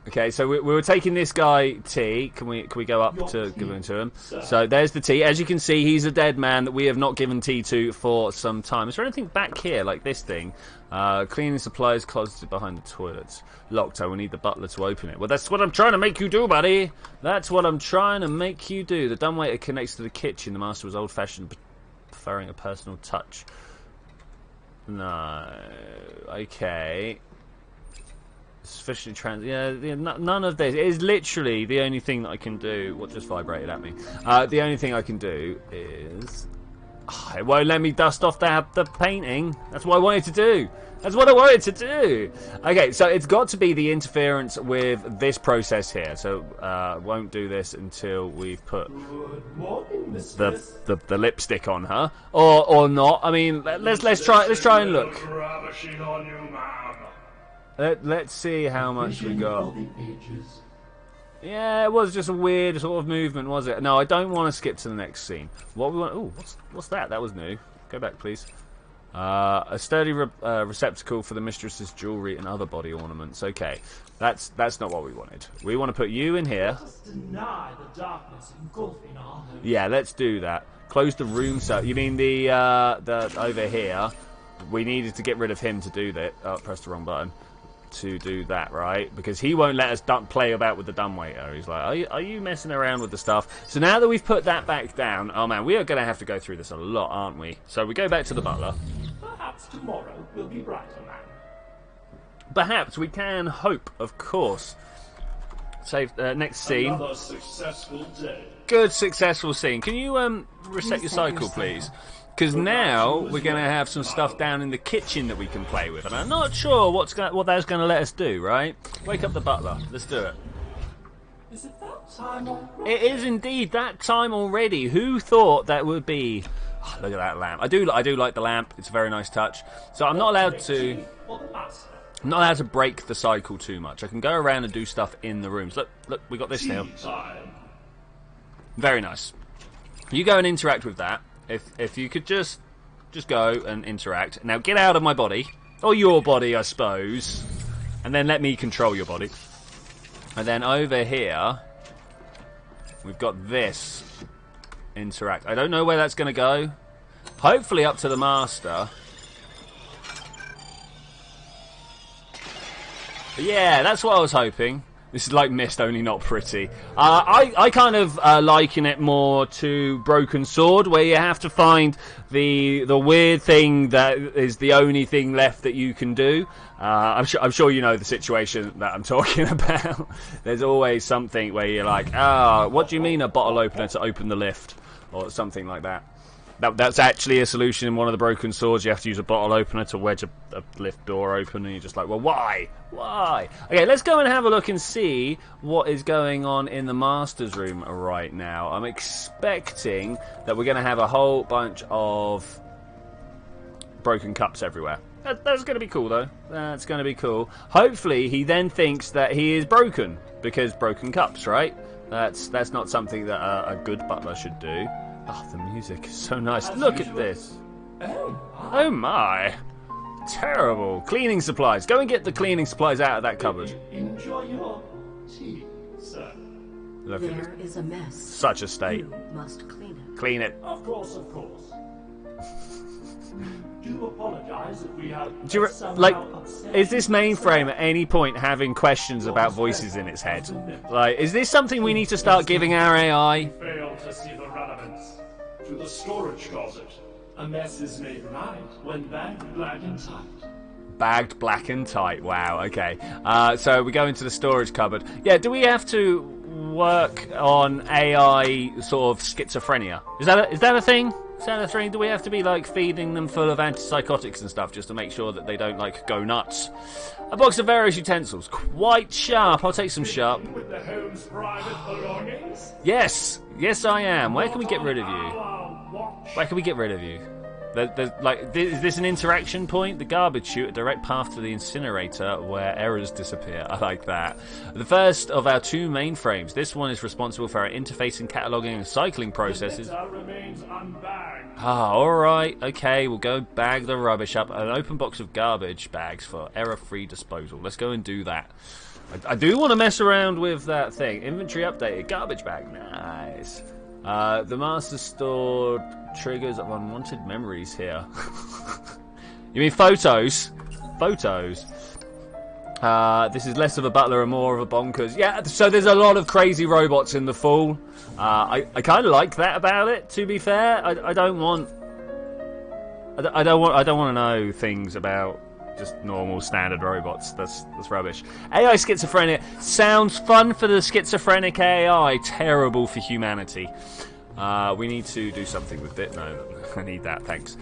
Okay, so we were taking this guy tea. Can we go up to give it to him? So there's the tea. As you can see, he's a dead man that we have not given tea to for some time. Is there anything back here like this thing? Cleaning supplies closeted behind the toilets. Locked. I will need the butler to open it. Well, that's what I'm trying to make you do, buddy. That's what I'm trying to make you do. The dumbwaiter connects to the kitchen. The master was old-fashioned, preferring a personal touch. No. Okay. Sufficiently none of this. It is literally the only thing that I can do. What just vibrated at me? The only thing I can do is... Oh, it won't let me dust off the painting. That's what I wanted to do. That's what I wanted to do. Okay, so it's got to be the interference with this process here. So won't do this until we've put the lipstick on her, or not. I mean, let's try and look. Let's see how much we got. Yeah, it was just a weird sort of movement, was it? No, I don't want to skip to the next scene. What we want? Ooh, what's that? That was new. Go back, please. A sturdy receptacle for the mistress's jewellery and other body ornaments. Okay, that's not what we wanted. We want to put you in here. Deny the darkness engulfing our home. Yeah, let's do that. Close the room. So you mean the over here? We needed to get rid of him to do that. Oh, press the wrong button. To do that, right? Because he won't let us play about with the dumbwaiter. He's like, are you messing around with the stuff? So now that we've put that back down, oh man, we are going to have to go through this a lot, aren't we? So we go back to the butler. Perhaps tomorrow will be brighter, man. Perhaps we can hope, of course. Save next scene. Another successful day. Good successful scene. Can you reset your cycle, please? Because now we're going to have some stuff down in the kitchen that we can play with, and I'm not sure what that's going to let us do. Right? Wake up the butler. Let's do it. Is it that time already? It is indeed that time already. Who thought that would be? Oh, look at that lamp. I do like the lamp. It's a very nice touch. So I'm not allowed to. I'm not allowed to break the cycle too much. I can go around and do stuff in the rooms. Look, we got this now. Very nice. You go and interact with that. If you could just go and interact. Now get out of my body. Or your body, I suppose. And then let me control your body. And then over here, we've got this. Interact. I don't know where that's going to go. Hopefully up to the master. But yeah, that's what I was hoping. This is like Mist, only not pretty. I kind of liken it more to Broken Sword, where you have to find the weird thing that is the only thing left that you can do. I'm sure you know the situation that I'm talking about. There's always something where you're like, what do you mean a bottle opener to open the lift? Or something like that. That's actually a solution in one of the Broken Swords. You have to use a bottle opener to wedge a lift door open, and you're just like, well, why? Why? Okay, let's go and have a look and see what is going on in the Master's room right now. I'm expecting that we're going to have a whole bunch of broken cups everywhere. That's going to be cool, though. That's going to be cool. Hopefully, he then thinks that he is broken, because broken cups, right? That's not something that a good butler should do. Oh, the music is so nice. Look at this. Oh my. Terrible. Cleaning supplies. Go and get the cleaning supplies out of that cupboard. Enjoy your tea, sir. Look at There is a mess. such a state. You must clean it. Clean it. Of course, of course. Do apologize if we have Do you is this mainframe at any point having questions about voices in its head? Like, is this something we need to start giving our AI? Fail to see the relevance to the storage closet. A mess is made right when bagged black and tight. Bagged black and tight. Wow. Okay. So we go into the storage cupboard. Yeah. Do we have to? work on AI sort of schizophrenia? Is that a thing? Is that a thing? Do we have to be like feeding them full of antipsychotics and stuff just to make sure that they don't like go nuts? A box of various utensils, quite sharp. I'll take some sharp. With the home's private belongings? Yes, yes, I am. Where can we get rid of you? Where can we get rid of you? Is this an interaction point? The garbage chute, a direct path to the incinerator where errors disappear. I like that. The first of our 2 mainframes. This one is responsible for our interfacing, cataloging, and cycling processes. The letter remains unbagged. Ah, alright, okay, we'll go bag the rubbish up. An open box of garbage bags for error-free disposal. Let's go and do that. I do want to mess around with that thing. Inventory updated, garbage bag, nice. The master stored triggers of unwanted memories here. You mean photos? Photos. This is less of a butler and more of a bonkers. Yeah, so there's a lot of crazy robots in the Fall. I kind of like that about it. To be fair, I don't want to know things about just normal standard robots. That's rubbish. AI schizophrenia sounds fun for the schizophrenic AI. Terrible for humanity. We need to do something with it. No, I need that. Thanks.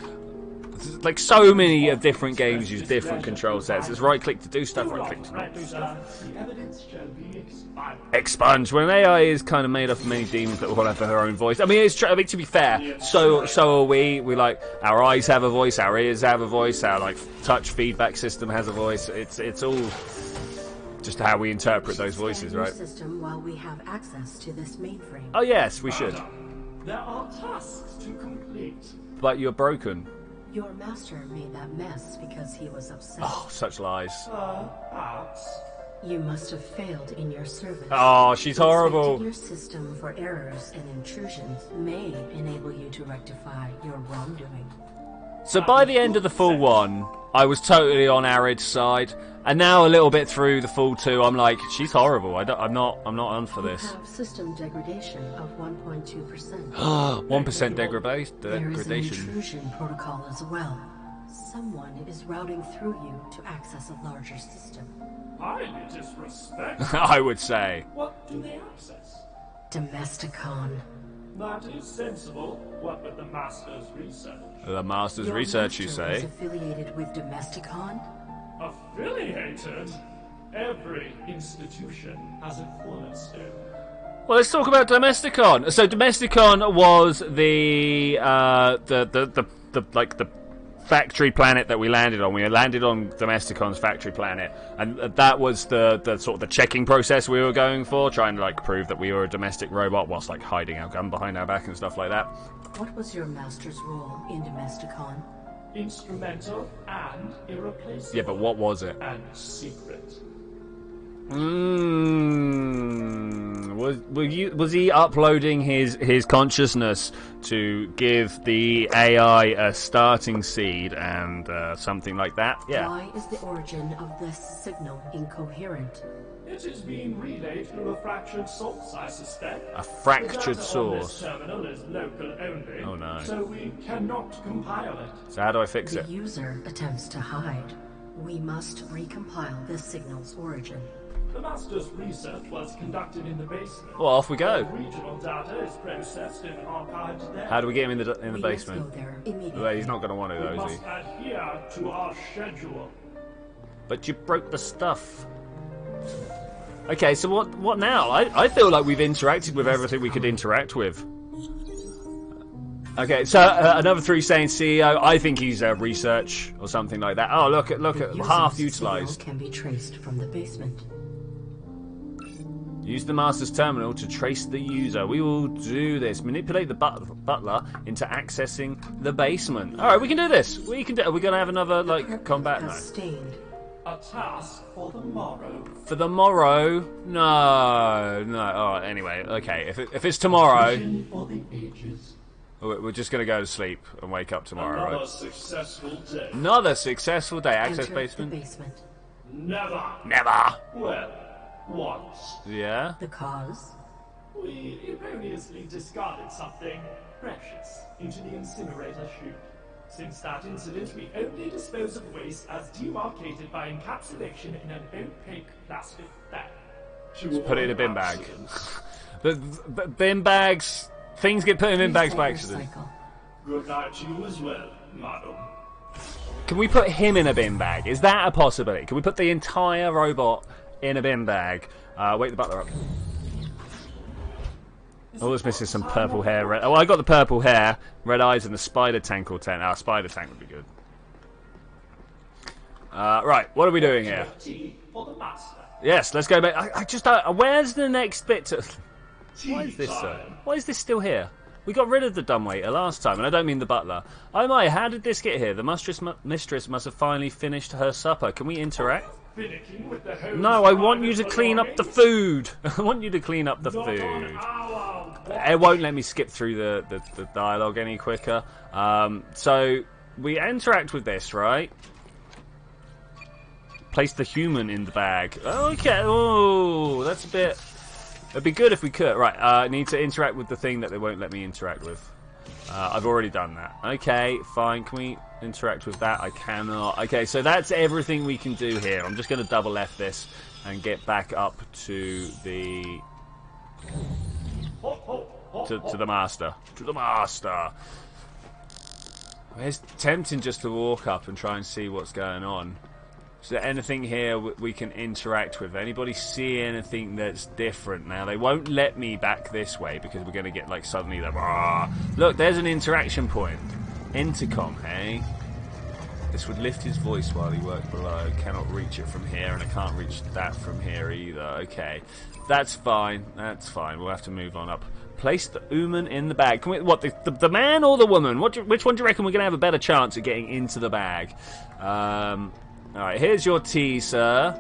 Like so many of different games use different control sets. It's right click to do stuff, right click to not do stuff. The evidence shall be expunged. Expunge. When an AI is kind of made up of many demons that all have her own voice. I mean, to be fair, so are we. We like our eyes have a voice, our ears have a voice, our like touch feedback system has a voice. It's all just how we interpret those voices, right? System while we have access to this mainframe. Oh yes, we should. There are tasks to complete. But you're broken. Your master made that mess because he was upset. Oh, such lies. Perhaps. You must have failed in your service. Oh, she's horrible. Inspecting your system for errors and intrusions may enable you to rectify your wrongdoing. So by the end of the full 1, I was totally on Arid's side, and now a little bit through the full 2, I'm like, she's horrible. I'm not on for this. You have system degradation of 1.2%. 1% degradation. There is an intrusion protocol as well. Someone is routing through you to access a larger system. Highly disrespectful. I would say. What do they access? Domesticon. That is sensible. What with the Master's research? The Master's Your research, you master say? was affiliated with Domesticon? Affiliated? Every institution has a cornerstone. Well, let's talk about Domesticon. So Domesticon was the factory planet that we landed on. We landed on Domesticon's factory planet, and that was the sort of the checking process we were going for, trying to like prove that we were a domestic robot whilst like hiding our gun behind our back and stuff like that. What was your master's role in Domesticon? Instrumental and irreplaceable. Yeah, but what was it? And secret. Was he uploading his consciousness to give the AI a starting seed and something like that? Yeah. Why is the origin of this signal incoherent? It is being relayed through a fractured source, I suspect. A fractured the source. data on this terminal is local only. Oh no. So we cannot compile it. So how do I fix The it? user attempts to hide. We must recompile this signal's origin. The Master's research was conducted in the basement. Well, off we go. The regional data is processed and archived there. How do we get him in the We basement? must go there immediately. Well, he's not going to want to, We though, is must he? adhere to our schedule. But you broke the stuff. Okay, so what now? I feel like we've interacted with everything we could interact with. Okay, so another 3 saying CEO. I think he's research or something like that. Oh, look at The half user's signal utilized. can be traced from the basement. Use the master's terminal to trace the user. We will do this. Manipulate the butler into accessing the basement. All right, we can do this. We can do. Are we gonna have another like combat? No. Has stained. A task for the morrow. For the morrow? No. All right. Anyway, okay. If it's tomorrow, Vision for the ages. we're just gonna go to sleep and wake up tomorrow, Another right? successful day. Another successful day. Access Enter basement. the basement. Never. Never. Well, once. Yeah. The cause? We erroneously discarded something precious into the incinerator chute. Since that incident, we only dispose of waste as demarcated by encapsulation in an opaque plastic bag. Just put it in a bin bag. the bin bags... Things get put in bin bags by accident. Good night to you as well, madam. Can we put him in a bin bag? Is that a possibility? Can we put the entire robot in a bin bag? Wake the butler up. Oh, it's missing some purple hair. Red. Oh, I got the purple hair, red eyes, and the spider tank or tent. Our spider tank would be good. Right, what are we doing here? Yes, let's go back. I just don't... Where's the next bit to... Why is this so? Why is this still here? We got rid of the dumbwaiter last time, and I don't mean the butler. Oh my, how did this get here? The mistress must have finally finished her supper. Can we interact? No, I want you to clean up the food. I want you to clean up the food. It won't let me skip through the dialogue any quicker. So, we interact with this, right? Place the human in the bag. Okay, oh, that's a bit... It'd be good if we could. Right, I need to interact with the thing that they won't let me interact with. I've already done that. Okay, fine. Can we interact with that? I cannot. Okay, so that's everything we can do here. I'm just going to double F this and get back up to the... To the master. To the master. It's tempting just to walk up and try and see what's going on. Is there anything here we can interact with? Anybody see anything that's different? Now, they won't let me back this way because we're going to get, like, suddenly the... Look, there's an interaction point. Intercom, hey? This would lift his voice while he worked below. Cannot reach it from here, and I can't reach that from here either. Okay. That's fine. That's fine. We'll have to move on up. Place the human in the bag. Can we, what, the man or the woman? Which one do you reckon we're going to have a better chance at getting into the bag? Alright, here's your tea, sir.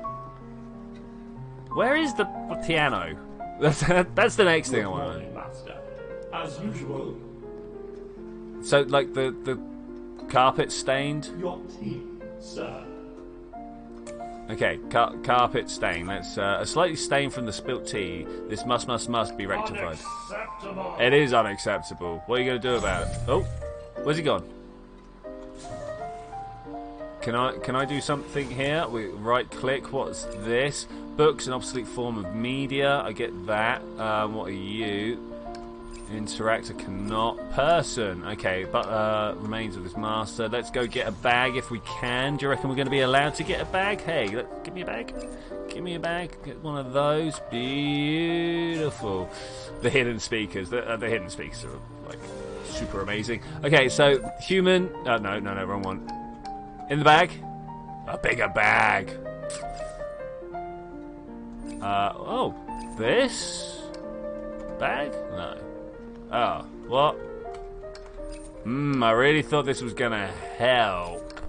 Where is the piano? That's the next thing I want to know. Master. As usual. So, like, the carpet stained? Your tea, sir. Okay, carpet stain. That's a slightly stain from the spilt tea. This must be rectified. Unacceptable. It is unacceptable. What are you going to do about it? Oh, where's he gone? Can I do something here? We right click. What's this? Books, an obsolete form of media. I get that. What are you? Interact. I cannot. Person. Okay, but remains of his master. Let's go get a bag if we can. Do you reckon we're going to be allowed to get a bag? Hey, give me a bag. Give me a bag. Get one of those. Beautiful. The hidden speakers. The hidden speakers are like super amazing. Okay, so human. No, wrong one. In the bag? A bigger bag. Oh, this bag? No. Oh, what? I really thought this was gonna help.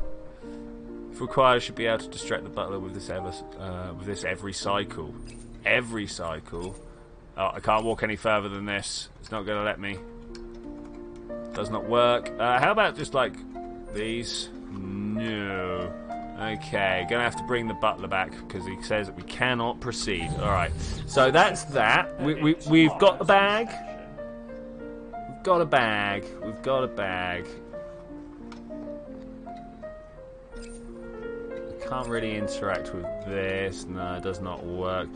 If required, I should be able to distract the butler with this every cycle. Every cycle. Oh, I can't walk any further than this. It's not gonna let me. Does not work. How about just like these? No. Okay, gonna have to bring the butler back because he says that we cannot proceed. Alright, so that's that. We've got the bag. We've got a bag. We've got a bag. I can't really interact with this. No, it does not work.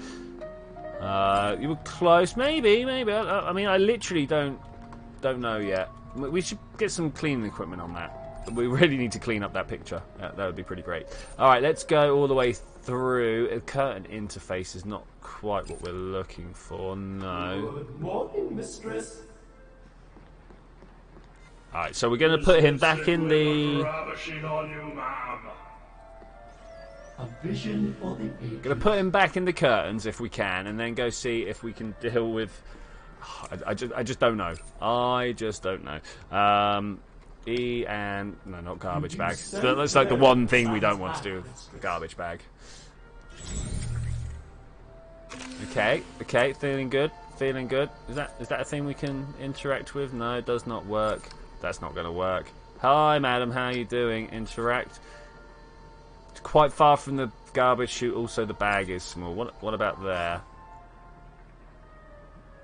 You were close. Maybe. I mean, I literally don't know yet. We should get some cleaning equipment on that. We really need to clean up that picture. That would be pretty great. Alright, let's go all the way through. A curtain interface is not quite what we're looking for, no. Good morning, mistress. Alright, so we're going to put him back in the... A vision for the ages. Going to put him back in the curtains if we can, and then go see if we can deal with... I just don't know. I just don't know. E and... No, not garbage bag. That's like the one thing we don't want to do with the garbage bag. Okay, feeling good. Feeling good. Is that a thing we can interact with? No, it does not work. That's not going to work. Hi, madam, how are you doing? Interact. It's quite far from the garbage chute. Also, the bag is small. What about there?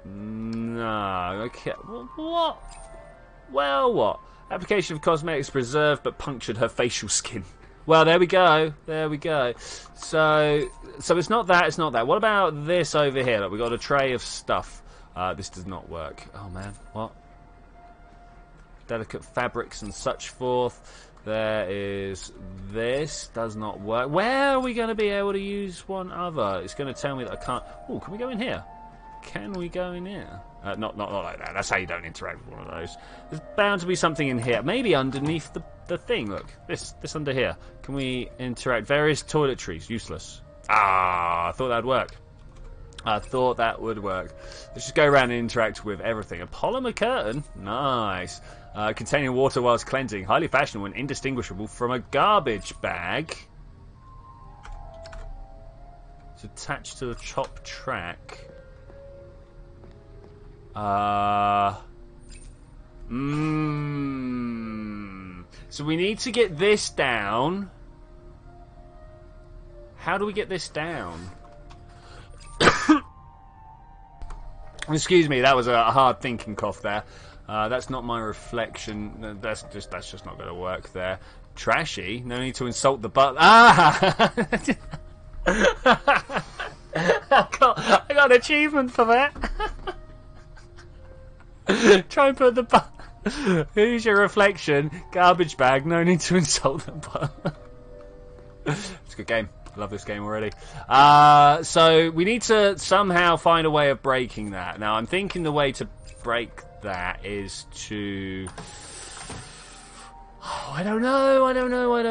No. Okay. What? Well, what? Application of cosmetics preserved but punctured her facial skin. Well, there we go. There we go. So it's not that. It's not that. What about this over here? Look, we got a tray of stuff. This does not work. Oh man, what? Delicate fabrics and such forth. There is this. Does not work. Where are we going to be able to use one other? It's going to tell me that I can't. Oh, can we go in here? Can we go in here? Not like that. That's how you don't interact with one of those. There's bound to be something in here. Maybe underneath the thing. Look, this under here. Can we interact? Various toiletries. Useless. Ah, I thought that'd work. I thought that would work. Let's just go around and interact with everything. A polymer curtain? Nice. Containing water whilst cleansing. Highly fashionable and indistinguishable from a garbage bag. It's attached to the top track. So we need to get this down. How do we get this down? Excuse me, that was a hard thinking cough there. That's not my reflection. That's just not going to work there. Trashy. No need to insult the butt. Ah! I got an achievement for that. Try and put the butt. Who's your reflection? Garbage bag. No need to insult the butt. It's a good game. I love this game already. So we need to somehow find a way of breaking that. Now I'm thinking the way to break that is to... Oh, I don't know.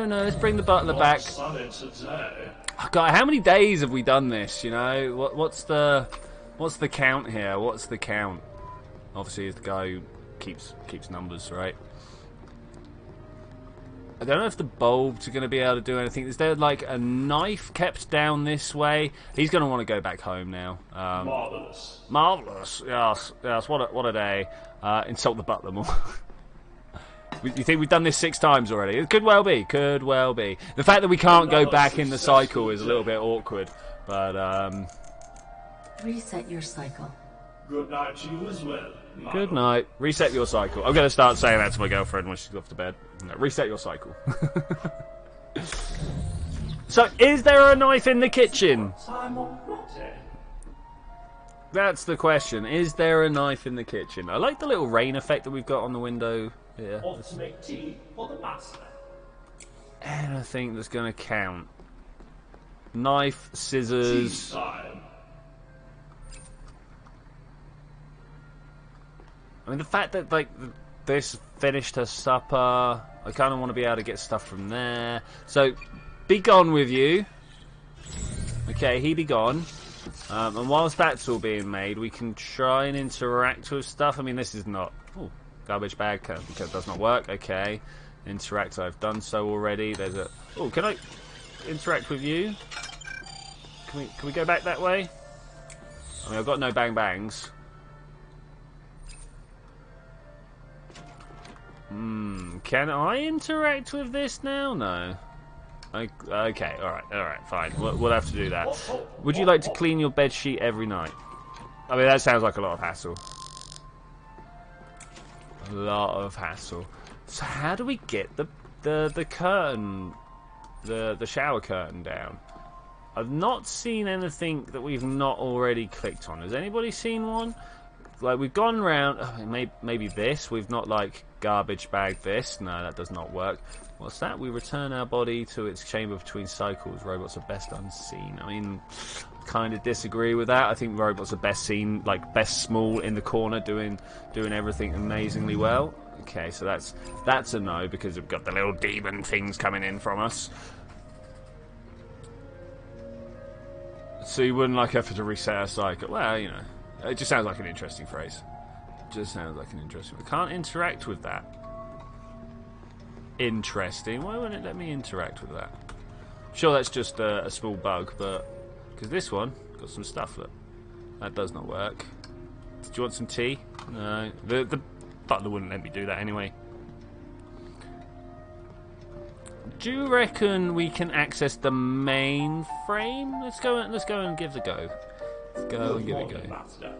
Let's bring the butler back. Oh, God, how many days have we done this? You know, what's the count here? What's the count? Obviously, it's the guy who keeps numbers, right? I don't know if the bulbs are going to be able to do anything. Is there like a knife kept down this way? He's going to want to go back home now. Marvelous. Marvelous. Yes. What a day. Insult the butler more. You think we've done this 6 times already? It could well be. Could well be. The fact that we can't go back in the cycle is a little bit awkward. But reset your cycle. Good night to you as well. Good night. Reset your cycle. I'm going to start saying that to my girlfriend when she's off to bed. No, reset your cycle. So, is there a knife in the kitchen? That's the question. Is there a knife in the kitchen? I like the little rain effect that we've got on the window here. Off to make tea for the master. Anything that's going to count. Knife, scissors. Tea time. I mean, the fact that, like, this finished her supper, I kind of want to be able to get stuff from there. So, be gone with you. Okay, he be gone. And whilst that's all being made, we can try and interact with stuff. I mean, this is not... Oh, garbage bag does not work. Okay. Interact, I've done so already. There's a... Oh, can I interact with you? Can we go back that way? I mean, I've got no bang bangs. Can I interact with this now? No. Okay, alright, fine. We'll have to do that. Would you like to clean your bed sheet every night? I mean, that sounds like a lot of hassle. A lot of hassle. So how do we get the curtain, the shower curtain down? I've not seen anything that we've not already clicked on. Has anybody seen one? Like, we've gone round... Oh, maybe this. We've not, like, garbage bag this. No, that does not work. What's that? We return our body to its chamber between cycles. Robots are best unseen. I mean, kind of disagree with that. I think robots are best seen, like, best small in the corner, doing everything amazingly well. Okay, so that's a no, because we've got the little demon things coming in from us. So you wouldn't like effort to reset our cycle? Well, you know. It just sounds like an interesting phrase. Just sounds like an interesting... I can't interact with that. Interesting. Why wouldn't it let me interact with that? Sure, that's just a small bug, but... Because this one got some stuff, look. That does not work. Do you want some tea? No. The butler wouldn't let me do that anyway. Do you reckon we can access the main frame? Let's go and give it a go. Let's go and give it a go. Master.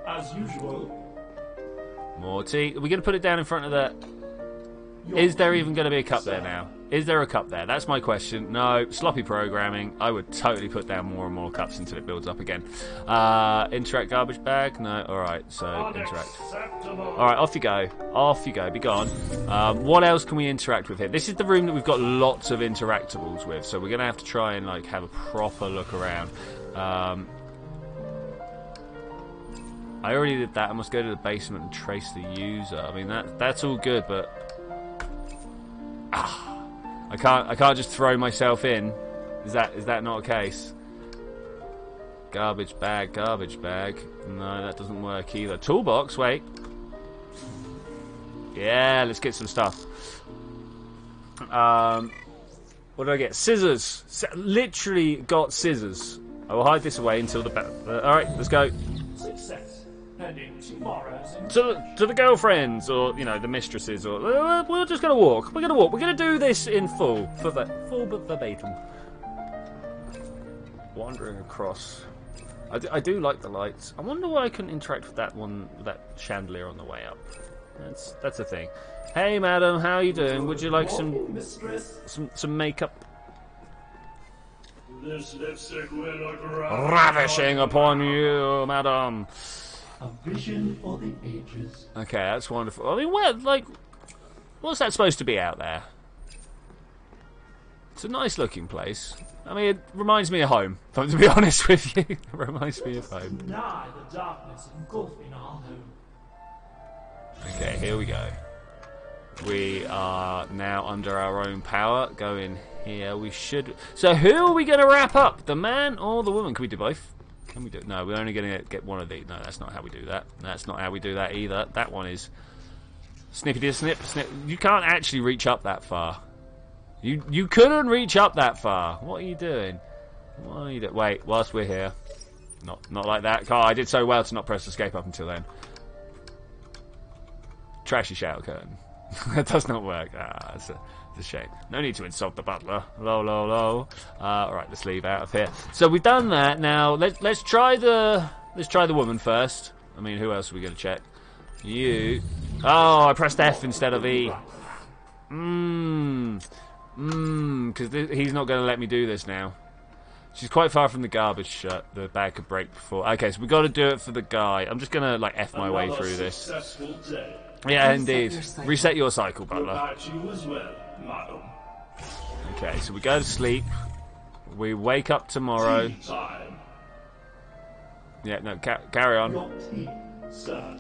As usual. More tea. Are we going to put it down in front of the... Is there even going to be a cup there now? Is there a cup there? That's my question. No, sloppy programming. I would totally put down more and more cups until it builds up again. Interact garbage bag? No. Alright, so interact. Alright, off you go. Off you go. Be gone. What else can we interact with here? This is the room that we've got lots of interactables with, so we're going to have to try and like have a proper look around. I already did that. I must go to the basement and trace the user. I mean, that's all good, but... I can't just throw myself in. Is that not a case? Garbage bag, garbage bag. No, that doesn't work either. Toolbox, wait. Yeah, let's get some stuff. What do I get? Scissors. Literally got scissors. I will hide this away until the... Alright, let's go. Success. Pending tomorrow's... To the girlfriends, or, you know, the mistresses, or... we're just going to walk. We're going to walk. We're going to do this in full. Full verbatim. Wandering across. I do like the lights. I wonder why I couldn't interact with that one, that chandelier on the way up. That's a thing. Hey, madam, how are you doing? Would you like some makeup? This lipstick will look Ravishing upon you, madam. A vision for the ages. Okay, that's wonderful. I mean, what's that supposed to be out there? It's a nice looking place. I mean, it reminds me of home, to be honest with you. It reminds me of home. Deny the darkness engulfing our home. Okay, here we go. We are now under our own power. Go in here. We should... So who are we going to wrap up? The man or the woman? Can we do both? Can we do... No, we're only going to get one of these. No, that's not how we do that. That's not how we do that either. That one is... Snippity snip, snip. You can't actually reach up that far. You couldn't reach up that far. What are you doing? What are you doing? Wait, whilst we're here. Not like that. Oh, I did so well to not press escape up until then. Trashy shower curtain. That does not work. It's a shame. No need to insult the butler. Low. Alright, let's leave out of here. So we've done that. Now let's try the woman first. I mean, who else are we gonna check? You. Oh, I pressed F instead of E. Because he's not going to let me do this now. She's quite far from the garbage shut. The bag could break before. Okay, so we've got to do it for the guy. I'm just going to, like, F my way through this. Yeah, indeed. Reset your cycle, butler. Okay, so we go to sleep. We wake up tomorrow. Yeah, no, carry on.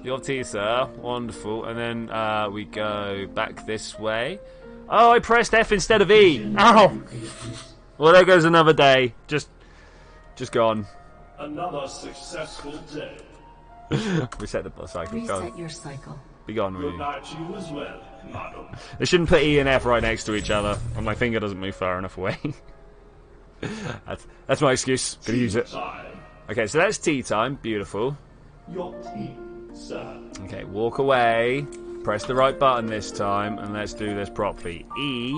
Your tea, sir. Wonderful. And then we go back this way. Oh, I pressed F instead of E. Ow! Well, there goes another day. Just gone. Another successful day. Reset the cycle. Reset your cycle. Be gone, really. Good night to you as well, madam. They shouldn't put E and F right next to each other, and my finger doesn't move far enough away. That's my excuse. Gonna use it. Okay, so that's tea time. Beautiful. Your tea, sir. Okay, walk away. Press the right button this time, and let's do this properly. E,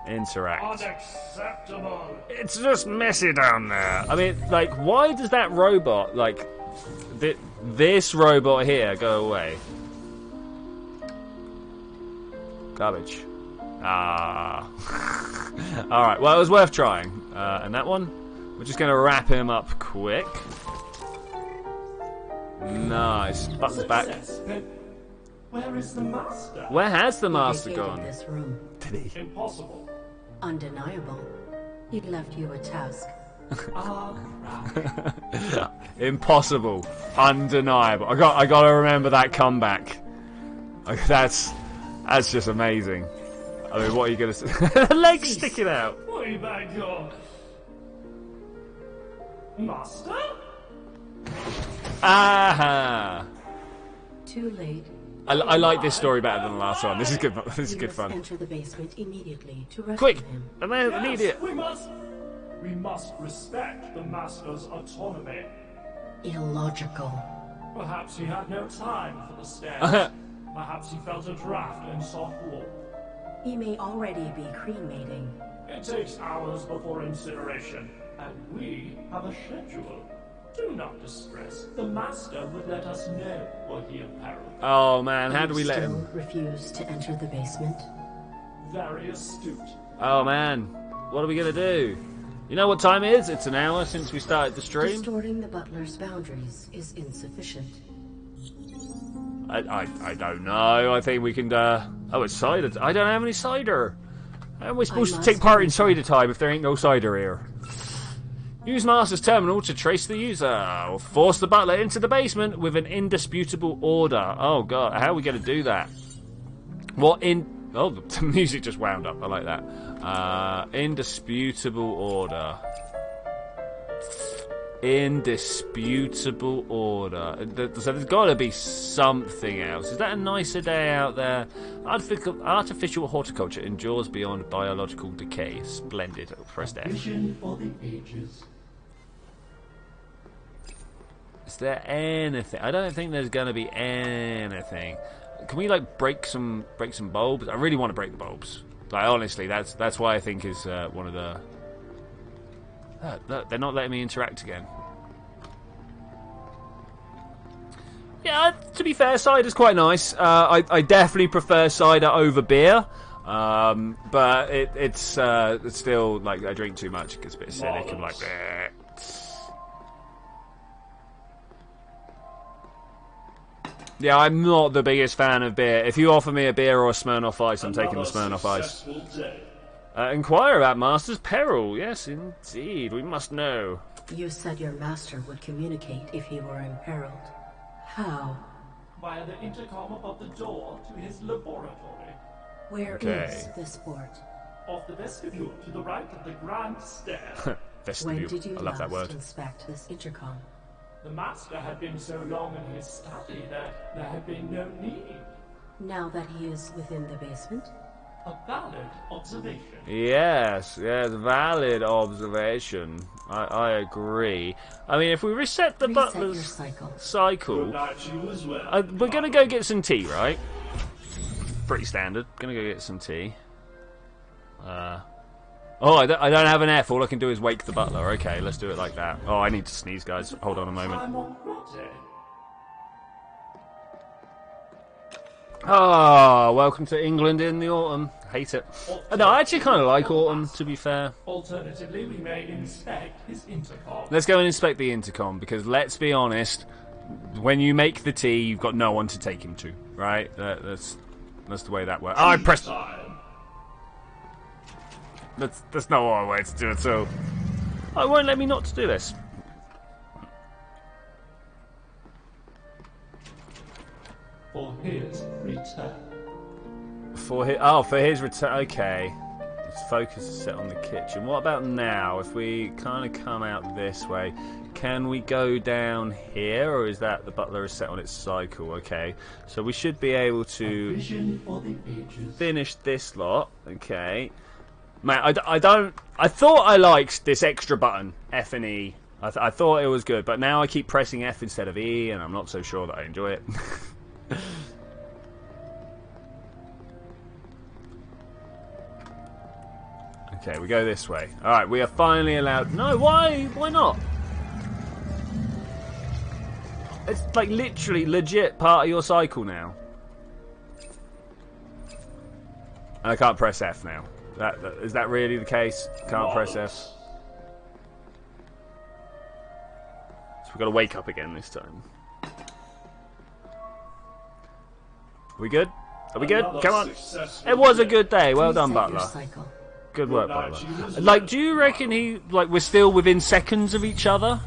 interact. Unacceptable. It's just messy down there. I mean, like, why does that robot, like, this robot here, go away? Garbage. Ah. Alright, well, it was worth trying. And that one, we're just going to wrap him up quick. Nice. Buttons back. Where is the master? Where has the master gone? This room. Did he? Impossible. Undeniable. He left you a task. Impossible. Undeniable. I got to remember that comeback. That's just amazing. I mean, what are you going to say? Legs sticking out. Way back your master? Aha. Too late. I like this story better than the last one. This is good. This is good fun. Enter the basement immediately to rescue Quick! him. Immediate. We must respect the master's autonomy. Illogical. Perhaps he had no time for the stairs. Perhaps he felt a draft in soft wool. He may already be cremating. It takes hours before incineration, and we have a schedule. Do not distress. The master would let us know were he in peril. Oh man, how do we let him? Still refuse to enter the basement? Very astute. Oh man, what are we gonna do? You know what time it is? It's an hour since we started the stream. Distorting the butler's boundaries is insufficient. I don't know. I think we can. Oh, it's cider. I don't have any cider. How am I supposed to take part in cider time if there ain't no cider here? Use Master's terminal to trace the user. Or force the butler into the basement with an indisputable order. Oh god, how are we going to do that? What in... Oh, the music just wound up. I like that. Indisputable order. Indisputable order. So there's got to be something else. Is that a nicer day out there? Artificial horticulture endures beyond biological decay. Splendid. Press F. Vision for the ages. Is there anything? I don't think there's going to be anything. Can we like break some bulbs? I really want to break the bulbs. Like honestly, that's why I think is one of the. Look, they're not letting me interact again. Yeah, to be fair, cider's quite nice. I definitely prefer cider over beer. But it's still like I drink too much. It gets a bit acidic and like. Bleh. Yeah, I'm not the biggest fan of beer. If you offer me a beer or a Smirnoff Ice, I'm taking the Smirnoff Ice. Inquire about Master's peril. Yes, indeed. We must know. You said your master would communicate if he were imperiled. How? Via the intercom above the door to his laboratory. Where is this port? Off the vestibule to the right of the grand stair. Vestibule. When did you I love that word. inspect this intercom? The master had been so long in his study that there had been no need. Now that he is within the basement? A valid observation. Yes, valid observation. I agree. I mean, if we reset the butler's cycle, Good night to you as well. we're gonna go get some tea, right? Pretty standard. Gonna go get some tea. Oh, I don't have an F. All I can do is wake the butler. Okay, let's do it like that. Oh, I need to sneeze, guys. Hold on a moment. Ah, welcome to England in the autumn. Hate it. No, I actually kind of like autumn, to be fair. Alternatively, we may inspect his intercom. Let's go and inspect the intercom, because let's be honest, when you make the tea, you've got no one to take him to, right? That's the way that works. Oh, I pressed... That's not what I wanted to do at all. Oh, it won't let me not to do this. For his return. For his return. Okay. Its focus is set on the kitchen. What about now? If we kind of come out this way, can we go down here, or is that the butler is set on its cycle? Okay. So we should be able to finish this lot. Okay. Man, I thought I liked this extra button, F and E. I thought it was good, but now I keep pressing F instead of E, and I'm not so sure that I enjoy it. Okay, we go this way. Alright, we are finally allowed... No, why? Why not? It's like literally legit part of your cycle now. And I can't press F now. Is that really the case? Can't press F. So we've got to wake up again this time. Are we good? Are we good? Come on. It was a good day. Well done, Butler. Good work, Butler. Like, do you reckon we're still within seconds of each other?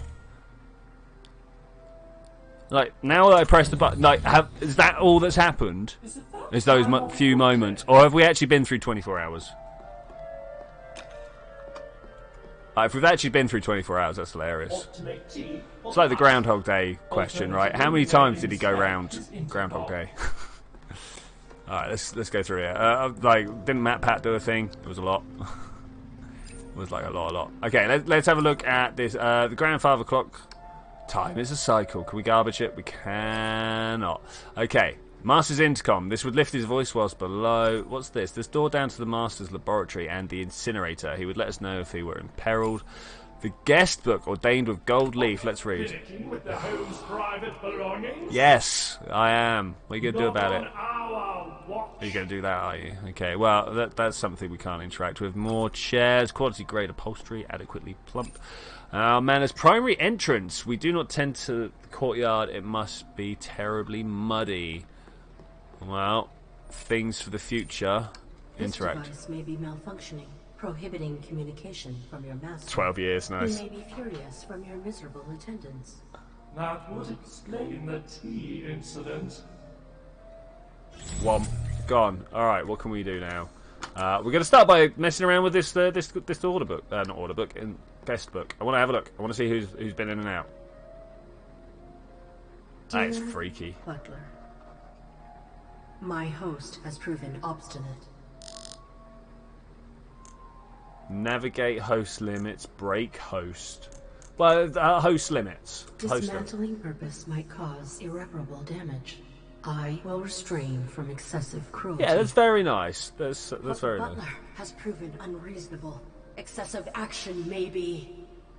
Like, now that I press the button, like, is that all that's happened? Is those few moments? Or have we actually been through 24 hours? If we've actually been through 24 hours, that's hilarious. It's like the Groundhog Day question, right? How many times did he go round Groundhog Day? Alright, let's go through here. Like, didn't Matt Pat do a thing? It was a lot. It was like a lot. Okay, let's have a look at this. The grandfather clock time is a cycle. Can we garbage it? We cannot. Okay. Master's intercom. This would lift his voice whilst below. What's this? This door down to the Master's laboratory and the incinerator. He would let us know if he were imperiled. The guest book ordained with gold leaf. Let's read. With the home's private belongings? Yes, I am. What are you going to do about it? Our Are you going to do that, are you? Okay, well, that's something we can't interact with. More chairs, quality grade upholstery, adequately plump. Manners primary entrance. We do not tend to the courtyard. It must be terribly muddy. Well, things for the future. Interact. This device may be malfunctioning, prohibiting communication from your master. 12 years, nice. You may be furious from your miserable attendance. That would explain the tea incident. Womp. Gone. Alright, what can we do now? We're going to start by messing around with this order book. Not order book, in guest book. I want to have a look. I want to see who's been in and out. That is freaky. Butler. My host has proven obstinate. Navigate host limits, break host. Well, host limits. Dismantling purpose might cause irreparable damage. I will restrain from excessive cruelty. Yeah, that's very nice. That's very Butler nice. has proven unreasonable. Excessive action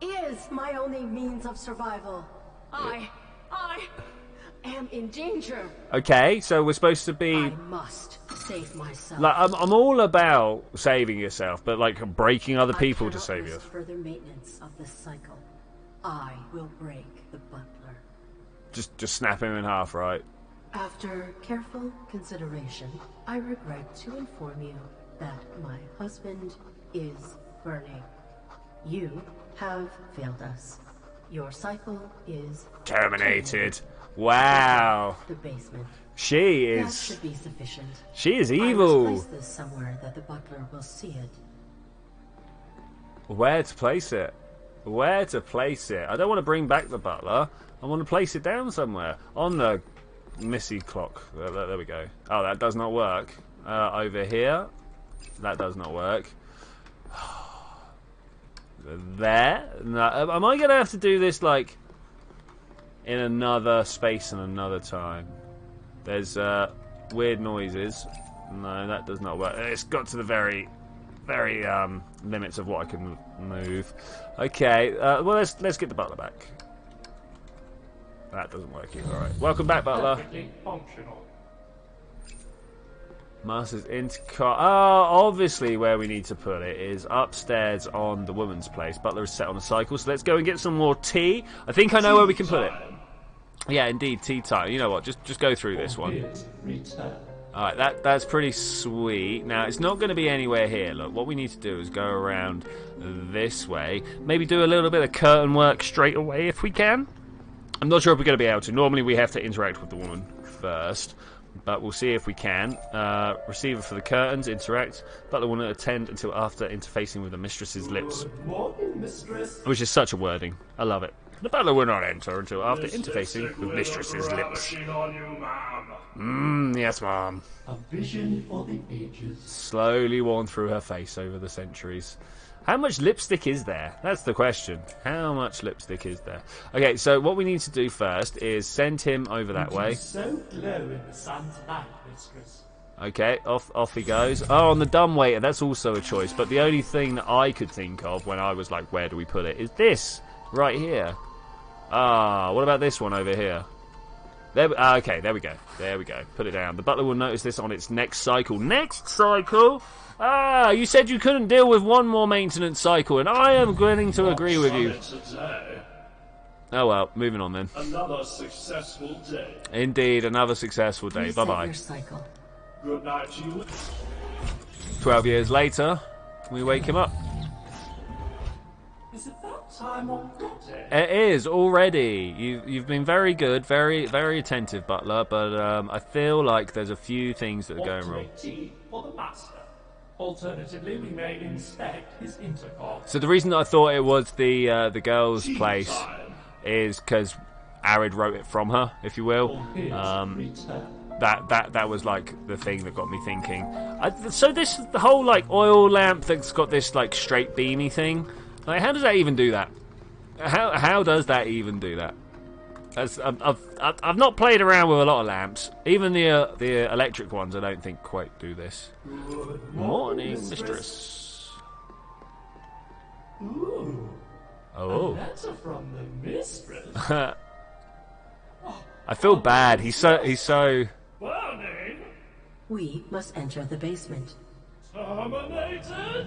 is my only means of survival. I am in danger. Okay, so we're supposed to be. I must save myself. Like, I'm all about saving yourself, but like breaking other people to save you. Further maintenance of this cycle. I will break the butler. Just snap him in half, right? After careful consideration, I regret to inform you that my husband is burning. You have failed us. Your cycle is Terminated. Wow. The basement. She is. That should be sufficient. She is I evil. must place this somewhere that the butler will see it. Where to place it? Where to place it? I don't want to bring back the butler. I want to place it down somewhere. On the Missy clock. There we go. Oh, that does not work. Over here. That does not work. There. No, am I going to have to do this, like, in another space and another time? There's weird noises. No, that does not work. It's got to the very limits of what I can move. Okay, well, let's get the butler back. That doesn't work either. Alright. Welcome back, butler. Perfectly functional. Master's intercom. Oh, obviously where we need to put it is upstairs on the woman's place. Butler is set on a cycle, so let's go and get some more tea. I think I know where we can put it. Yeah, indeed, tea time. You know what? Just go through this one. Alright, that's pretty sweet. Now, it's not going to be anywhere here. Look, what we need to do is go around this way. Maybe do a little bit of curtain work straight away if we can. I'm not sure if we're going to be able to. Normally we have to interact with the woman first, but we'll see if we can. Receiver for the curtains, interact. Butler will not attend until after interfacing with the mistress's lips. Good morning, mistress. Which is such a wording. I love it. The butler will not enter until after interfacing with mistress's lips. Yes, ma'am. A vision for the ages. Slowly worn through her face over the centuries. How much lipstick is there? That's the question. How much lipstick is there? Okay, so what we need to do first is send him over that way. So glow in the sun's light, mistress. Okay, off he goes. Oh, on the dumbwaiter, that's also a choice. But the only thing that I could think of when I was like, where do we put it, is this right here. Ah, what about this one over here? There, okay, there we go. There we go. Put it down. The butler will notice this on its next cycle. Next cycle? Ah, you said you couldn't deal with one more maintenance cycle, and I am willing to agree with you. Oh well, moving on then. Another successful day. Indeed, another successful day. Reset Bye-bye. your cycle. Good night to you. 12 years later, we wake him up. Is it that time already? It is already. You've been very good, very attentive, Butler. But I feel like there's a few things that are going wrong. Tea for the master. Alternatively, we may inspect his intercom. So the reason that I thought it was the girl's place is because Arid wrote it from her, if you will. That was like the thing that got me thinking. So the whole like oil lamp that's got this like straight beamy thing. Like, how does that even do that? How does that even do that? I've not played around with a lot of lamps. Even the electric ones, I don't think quite do this. Good Morning, mistress. Ooh. Oh. A letter from the mistress. I feel bad. He's so. Warning. We must enter the basement. Terminated?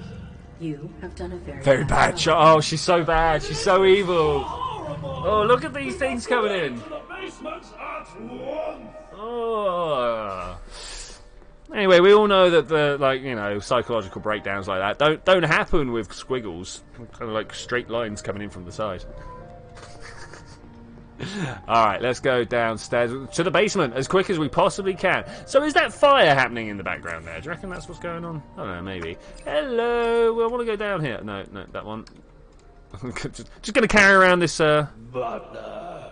You have done a Very bad shot. Oh, she's so bad. She's so evil. Oh, look at these things coming in. To the basement at once. Oh. Anyway, we all know that the, like, you know, psychological breakdowns like that don't happen with squiggles. Kind of like straight lines coming in from the side. Alright, let's go downstairs to the basement as quick as we possibly can. So is that fire happening in the background there? Do you reckon that's what's going on? I don't know, maybe. Hello, well, I want to go down here. No, that one. just going to carry around this, Butler.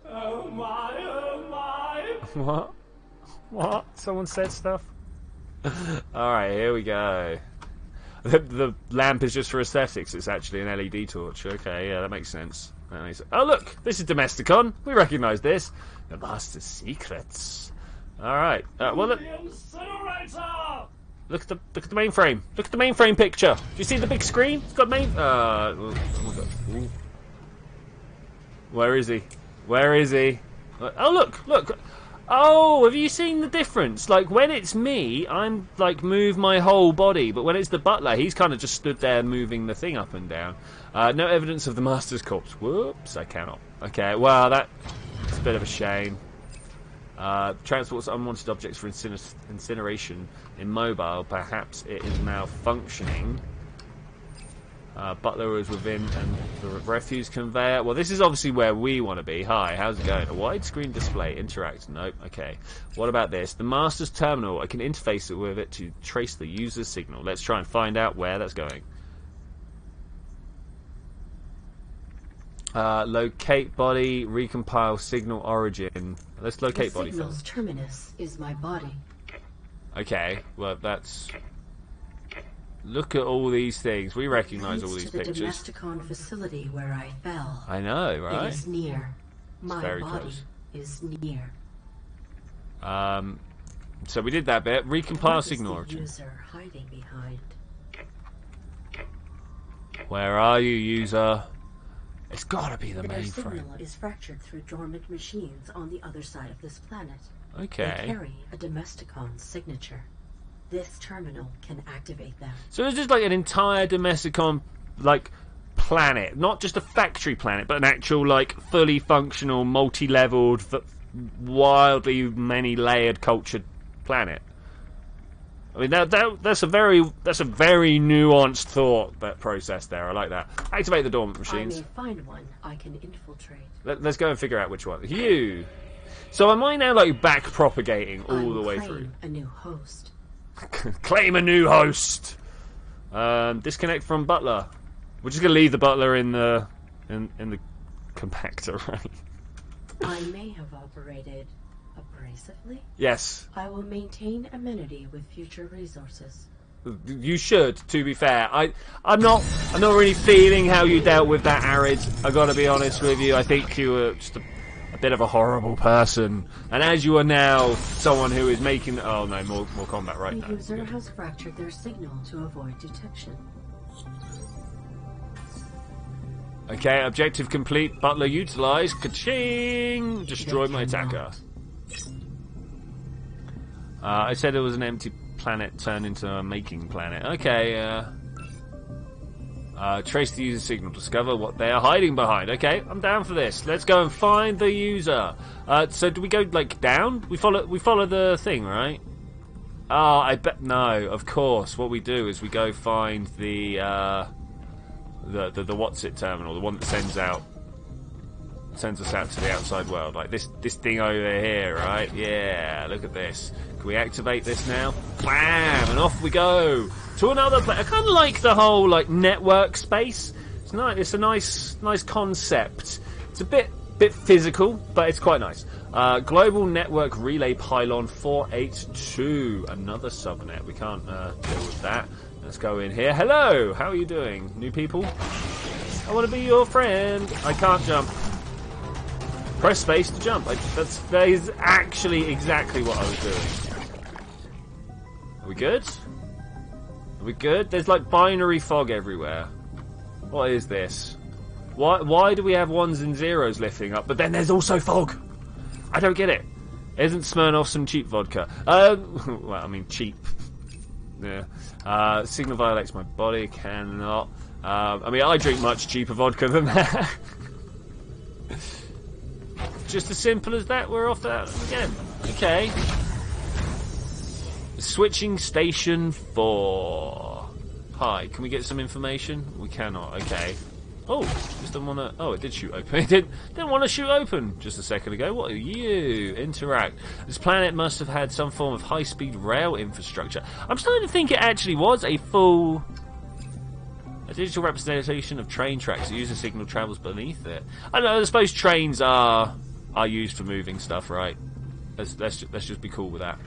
Oh my, oh my. What? Someone said stuff? Alright, here we go. The lamp is just for aesthetics. It's actually an LED torch. Okay, yeah, that makes sense. Oh, look! This is Domesticon. We recognise this. The Master's Secrets. Alright. Well, look. The incinerator! Look at the mainframe. Look at the mainframe picture. Do you see the big screen? It's got main... oh my God. Ooh. Where is he? Where is he? Oh, look! Oh, have you seen the difference? Like, when it's me, I'm, like, move my whole body. But when it's the butler, he's kind of just stood there moving the thing up and down. No evidence of the Master's corpse. Whoops, I cannot. Okay, well, that's a bit of a shame. Transports unwanted objects for incineration in mobile. Perhaps it is malfunctioning. Butler was within and the refuse conveyor. Well, this is obviously where we want to be. Hi, how's it going? A widescreen display. Interact. Nope. Okay. What about this? The Master's terminal. I can interface it with it to trace the user's signal. Let's try and find out where that's going. Locate body. Recompile signal origin. Let's locate body first. first. Terminus is my body. Okay. Well, that's... Look at all these things. We recognise all these pictures. The Domesticon facility where I fell. I know, right? It is near. My very body close. is near. So we did that bit. Recompile What signal is the origin. user hiding behind? Where are you, user? It's gotta be the Their mainframe. signal is fractured through dormant machines on the other side of this planet. Okay. They carry a Domesticon signature. This terminal can activate them. So it's just like an entire Domesticon, like, planet. Not just a factory planet, but an actual, like, fully functional, multi-leveled, wildly many-layered, cultured planet. I mean, that's a very nuanced thought, that process there. I like that. Activate the dormant machines. I may find one I can infiltrate. Let's go and figure out which one. You. So am I now, like, back propagating all the way claim through? a new host. Claim a new host. Disconnect from butler. We're just gonna leave the butler in the compactor, right? I may have operated abrasively. Yes. I will maintain amenity with future resources. You should. To be fair, I'm not really feeling how you dealt with that ARID. I gotta be honest with you. I think you were just a bit of a horrible person, and as you are now someone who is making more combat right now. The user has fractured their signal to avoid detection. Okay, objective complete. Butler utilized. Ka-ching! Destroyed my attacker. I said it was an empty planet turned into a making planet. Okay, trace the user signal. Discover what they are hiding behind. Okay, I'm down for this. Let's go and find the user. So do we go, like, down? We follow the thing, right? Oh, I bet no. Of course, what we do is we go find the what's it terminal, the one that sends us out to the outside world, like this thing over here, right? Yeah, look at this. Can we activate this now? Bam! And off we go to another place. I kind of like the whole, like, network space. It's nice. It's a nice concept. It's a bit physical, but it's quite nice. Global Network Relay Pylon 482. Another subnet. We can't deal with that. Let's go in here. Hello! How are you doing? New people? I want to be your friend. I can't jump. Press space to jump. That is actually exactly what I was doing. Are we good? Are we good? There's, like, binary fog everywhere. What is this? Why do we have ones and zeros lifting up, but then there's also fog? I don't get it. Isn't Smirnoff some cheap vodka? Well, I mean cheap. Yeah. Signal violates my body. Cannot. I mean, I drink much cheaper vodka than that. Just as simple as that. We're off that again. Okay. Switching station 4. Hi. Can we get some information? We cannot. Okay. Oh, just didn't want to... Oh, it did shoot open. It didn't want to shoot open just a second ago. What are you? Interact. This planet must have had some form of high-speed rail infrastructure. I'm starting to think it actually was a full... A digital representation of train tracks. The user signal travels beneath it. I don't know, I suppose trains are used for moving stuff, right? Let's just be cool with that.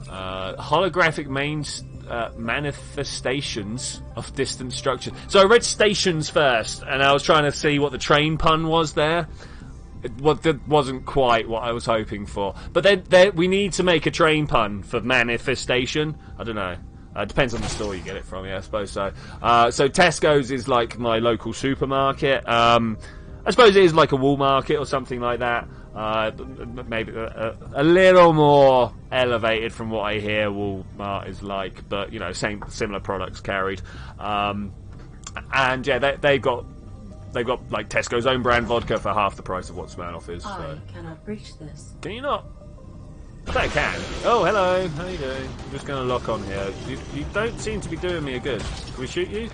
Holographic manifestations of distant structures. So I read stations first, and I was trying to see what the train pun was there. That wasn't quite what I was hoping for. But then we need to make a train pun for manifestation. I don't know. Depends on the store you get it from, yeah, I suppose so. So Tesco's is like my local supermarket. I suppose it is like a Walmart or something like that. Maybe a little more elevated from what I hear Walmart is like, but you know, similar products carried. And yeah, they've got like Tesco's own brand vodka for half the price of what Smirnoff is. I cannot breach this. Can you not? I bet I can. Oh, hello. How you doing? I'm just going to lock on here. You don't seem to be doing me a good. Can we shoot you?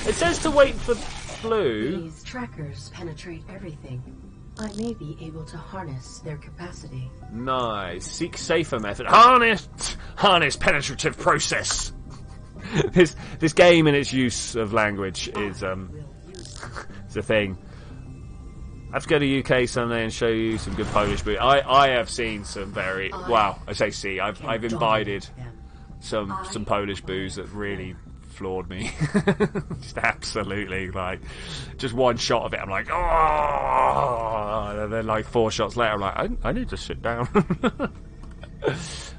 It says to wait for blue. These trackers penetrate everything. I may be able to harness their capacity. Nice. Seek safer method. Harness penetrative process. This game and its use of language is it's a thing. I have to go to UK someday and show you some good Polish booze. I have seen some very I've imbibed some Polish booze that really floored me. Just absolutely, like, just one shot of it, I'm like, oh, and then like 4 shots later, I'm like, I need to sit down.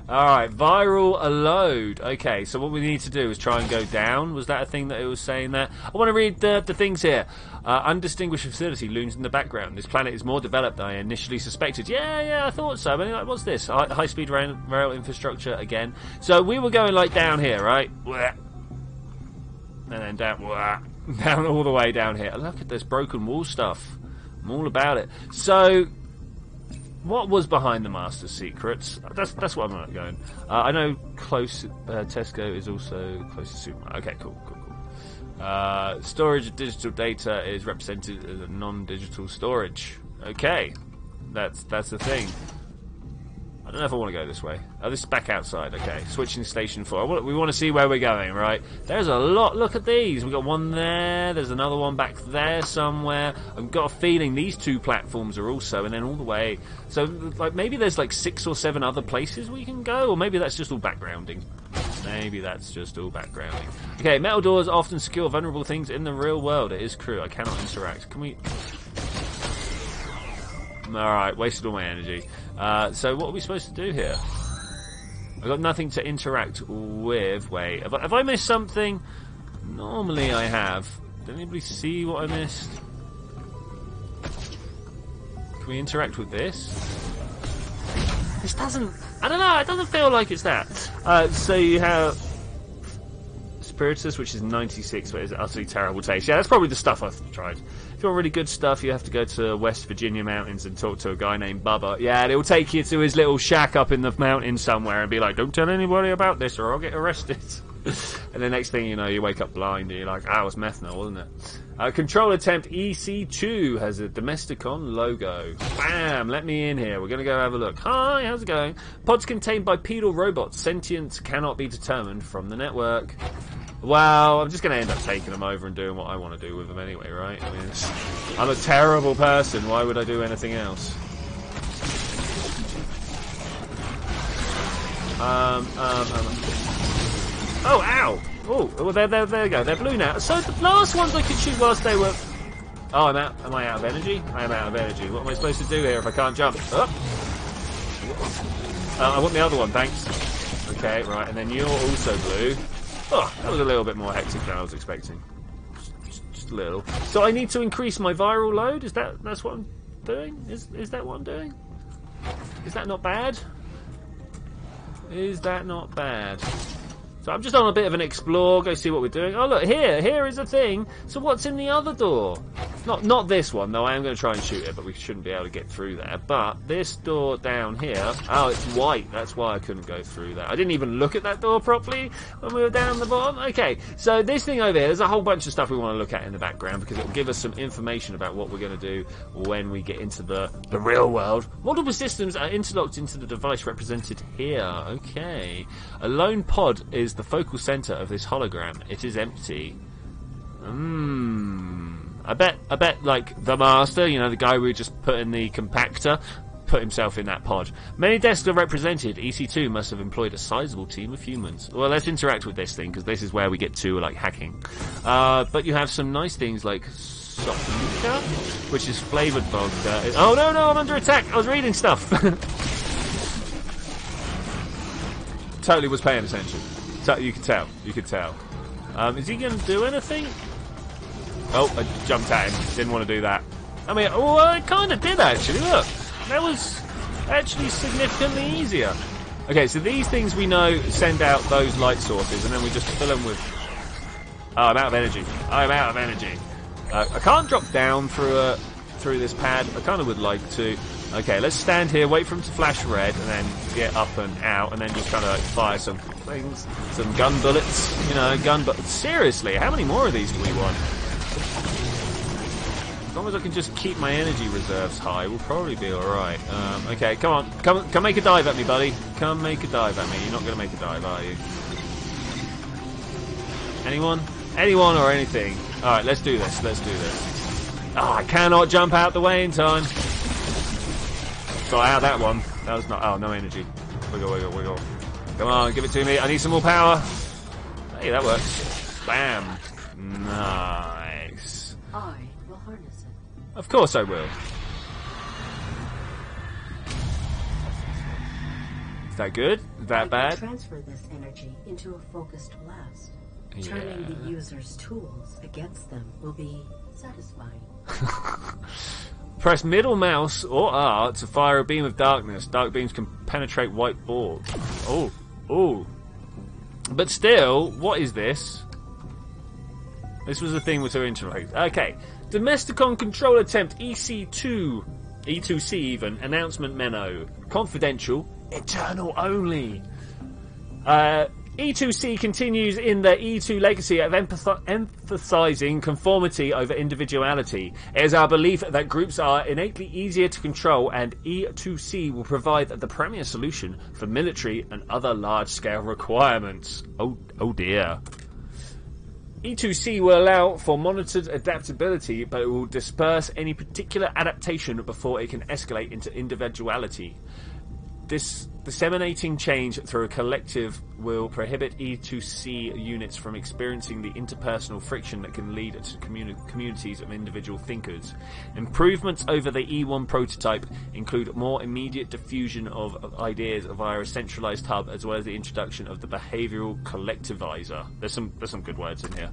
Alright, viral load. Okay, so what we need to do is try and go down. Was that a thing that it was saying there? I want to read the things here. Undistinguished facility looms in the background. This planet is more developed than I initially suspected. Yeah, I thought so. But like, what's this? High-speed rail infrastructure again. So we were going like down here, right? And then down all the way down here. Look at this broken wall stuff. I'm all about it. So... what was behind the Master's secrets? That's what I'm not going. I know close Tesco is also close to supermarket. Okay, cool. Storage of digital data is represented as a non-digital storage. Okay, that's the thing. I don't know if I want to go this way. Oh, this is back outside. Okay, switching station 4. We want to see where we're going, right? There's a lot. Look at these. We've got one there. There's another one back there somewhere. I've got a feeling these 2 platforms are also, and then all the way. So, like, maybe there's like 6 or 7 other places we can go, or maybe that's just all backgrounding. Okay, metal doors often secure vulnerable things in the real world. It is true. I cannot interact. Can we... Alright, wasted all my energy. So what are we supposed to do here? I've got nothing to interact with. Wait, have I missed something? Normally I have. Did anybody see what I missed? Can we interact with this? This doesn't... I don't know, it doesn't feel like it's that. So you have... Spiritus, which is 96, but it's utterly terrible taste. Yeah, that's probably the stuff I've tried. If you want really good stuff, you have to go to West Virginia mountains and talk to a guy named Bubba. Yeah, and it'll take you to his little shack up in the mountains somewhere and be like, don't tell anybody about this or I'll get arrested. And the next thing you know, you wake up blind and you're like, it was methanol, wasn't it? Control attempt EC2 has a Domesticon logo. Bam! Let me in here. We're going to go have a look. Hi, how's it going? Pods contained bipedal robots. Sentience cannot be determined from the network. Well, I'm just going to end up taking them over and doing what I want to do with them anyway, right? I mean, I'm a terrible person. Why would I do anything else? Oh, ow! Oh, well, there we go. They're blue now. So the last ones I could shoot whilst they were... Oh, am I out of energy? I am out of energy. What am I supposed to do here if I can't jump? Oh. I want the other one, thanks. Okay, right, and then you're also blue. Oh, that was a little bit more hectic than I was expecting. Just a little. So I need to increase my viral load? That's what I'm doing? Is that what I'm doing? Is that not bad? Is that not bad? So I'm just on a bit of an explore, go see what we're doing. Oh look, here is a thing. So what's in the other door? Not this one, though. I am going to try and shoot it, but we shouldn't be able to get through there. But this door down here, oh, it's white. That's why I couldn't go through that. I didn't even look at that door properly when we were down the bottom. Okay, so this thing over here, there's a whole bunch of stuff we want to look at in the background because it will give us some information about what we're going to do when we get into the real world. Multiple systems are interlocked into the device represented here. Okay. A lone pod is the focal center of this hologram. It is empty. I bet like the master, you know, the guy we just put in the compactor, put himself in that pod. Many desks are represented. EC2 must have employed a sizable team of humans. Well, let's interact with this thing, because this is where we get to, like, hacking. But you have some nice things like Sophia, which is flavoured vodka. Oh, no, I'm under attack. I was reading stuff. Totally was paying attention. So you could tell. Is he going to do anything? Oh, I jumped at him. Didn't want to do that. I mean, oh, I kind of did, actually. Look. That was actually significantly easier. Okay, so these things we know send out those light sources, and then we just fill them with... Oh, I'm out of energy. I can't drop down through this pad. I kind of would like to. Okay, let's stand here, wait for him to flash red, and then get up and out, and then just kind of like fire some things. Some gun bullets. You know, gun bullets. Seriously, how many more of these do we want? As long as I can just keep my energy reserves high, we'll probably be alright. Okay, come on. Come make a dive at me, buddy. Come make a dive at me. You're not going to make a dive, are you? Anyone? Anyone or anything? Alright, let's do this. Oh, I cannot jump out the way in time. Got out that one. That was not... Oh, no energy. Wiggle. Come on, give it to me. I need some more power. Hey, that works. Bam. Nice. I will harness it. Of course I will. Is that good? Is that bad? Transfer this energy into a focused blast. Turning the user's tools against them will be satisfying. Press middle mouse or R to fire a beam of darkness. Dark beams can penetrate white boards. Oh. But still, what is this? This was the thing with her interact. Okay. Domesticon control attempt EC2. E2C even. Announcement memo. Confidential. Eternal only. E2C continues in the E2 legacy of emphasizing conformity over individuality. It is our belief that groups are innately easier to control, and E2C will provide the premier solution for military and other large-scale requirements. Oh dear. E2C will allow for monitored adaptability, but it will disperse any particular adaptation before it can escalate into individuality. This disseminating change through a collective will prohibit E2C units from experiencing the interpersonal friction that can lead to communities of individual thinkers. Improvements over the E1 prototype include more immediate diffusion of ideas via a centralized hub, as well as the introduction of the behavioral collectivizer. There's some good words in here.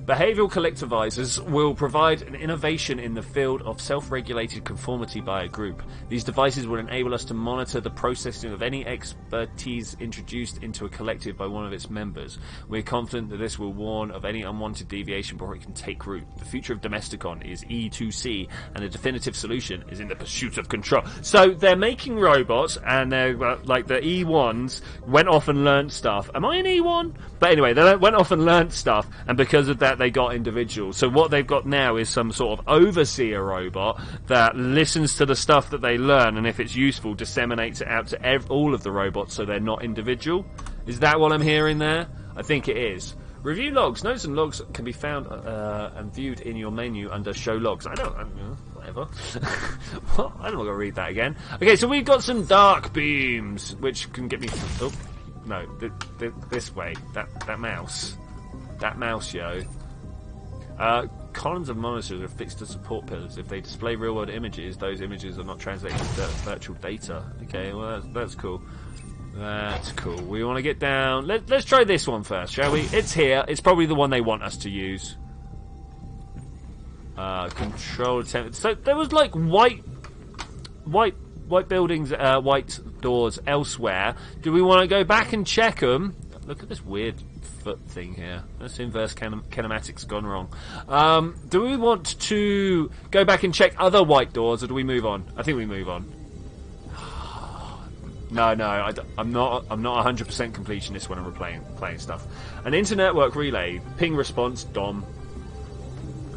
Behavioral collectivizers will provide an innovation in the field of self-regulated conformity by a group. These devices will enable us to monitor the processing of any expertise introduced into a collective by one of its members. We're confident that this will warn of any unwanted deviation before it can take root. The future of Domesticon is E2C, and a definitive solution is in the pursuit of control. So they're making robots, and they're like the E1s went off and learnt stuff. Am I an E1? But anyway, they went off and learnt stuff, and because of that they got individuals. So what they've got now is some sort of overseer robot that listens to the stuff that they learn, and if it's useful, disseminates it out to all of the robots so they're not individual. Is that what I'm hearing there? I think it is. Review logs. Notes and logs can be found and viewed in your menu under show logs. Whatever. What? I'm not going to read that again. Okay, so we've got some dark beams, which can get me... Oh, no, this way. That mouse. That mouse, yo. Columns of monitors are fixed to support pillars. If they display real-world images, those images are not translated to virtual data. Okay, well, that's cool. That's cool. We want to get down. Let's try this one first, shall we? It's here. It's probably the one they want us to use. Control attempt. So there was like white white buildings, white doors elsewhere. Do we want to go back and check them? Look at this weird foot thing here. This inverse kinematics gone wrong. Do we want to go back and check other white doors, or do we move on? I think we move on. No, I'm not 100% completionist when I'm playing stuff. An internetwork relay, ping response, DOM.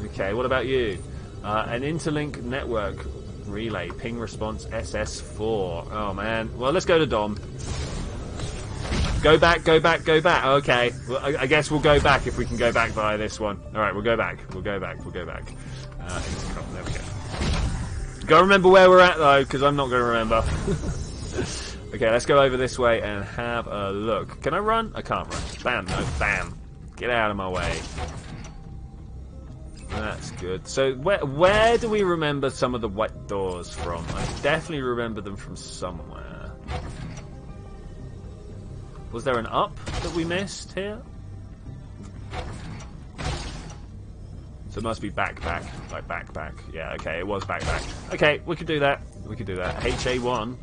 Okay, what about you? An interlink network relay, ping response, SS4. Oh man. Well, let's go to DOM. Go back. Okay. Well, I guess we'll go back if we can go back via this one. All right, we'll go back. Intercom. There we go. Gotta remember where we're at though, because I'm not going to remember. Okay, let's go over this way and have a look. Can I run? I can't run. Bam, no, bam. Get out of my way. That's good. So where do we remember some of the white doors from? I definitely remember them from somewhere. Was there an up that we missed here? So it must be backpack. Like backpack. Yeah, okay, it was backpack. Okay, we could do that. HA1.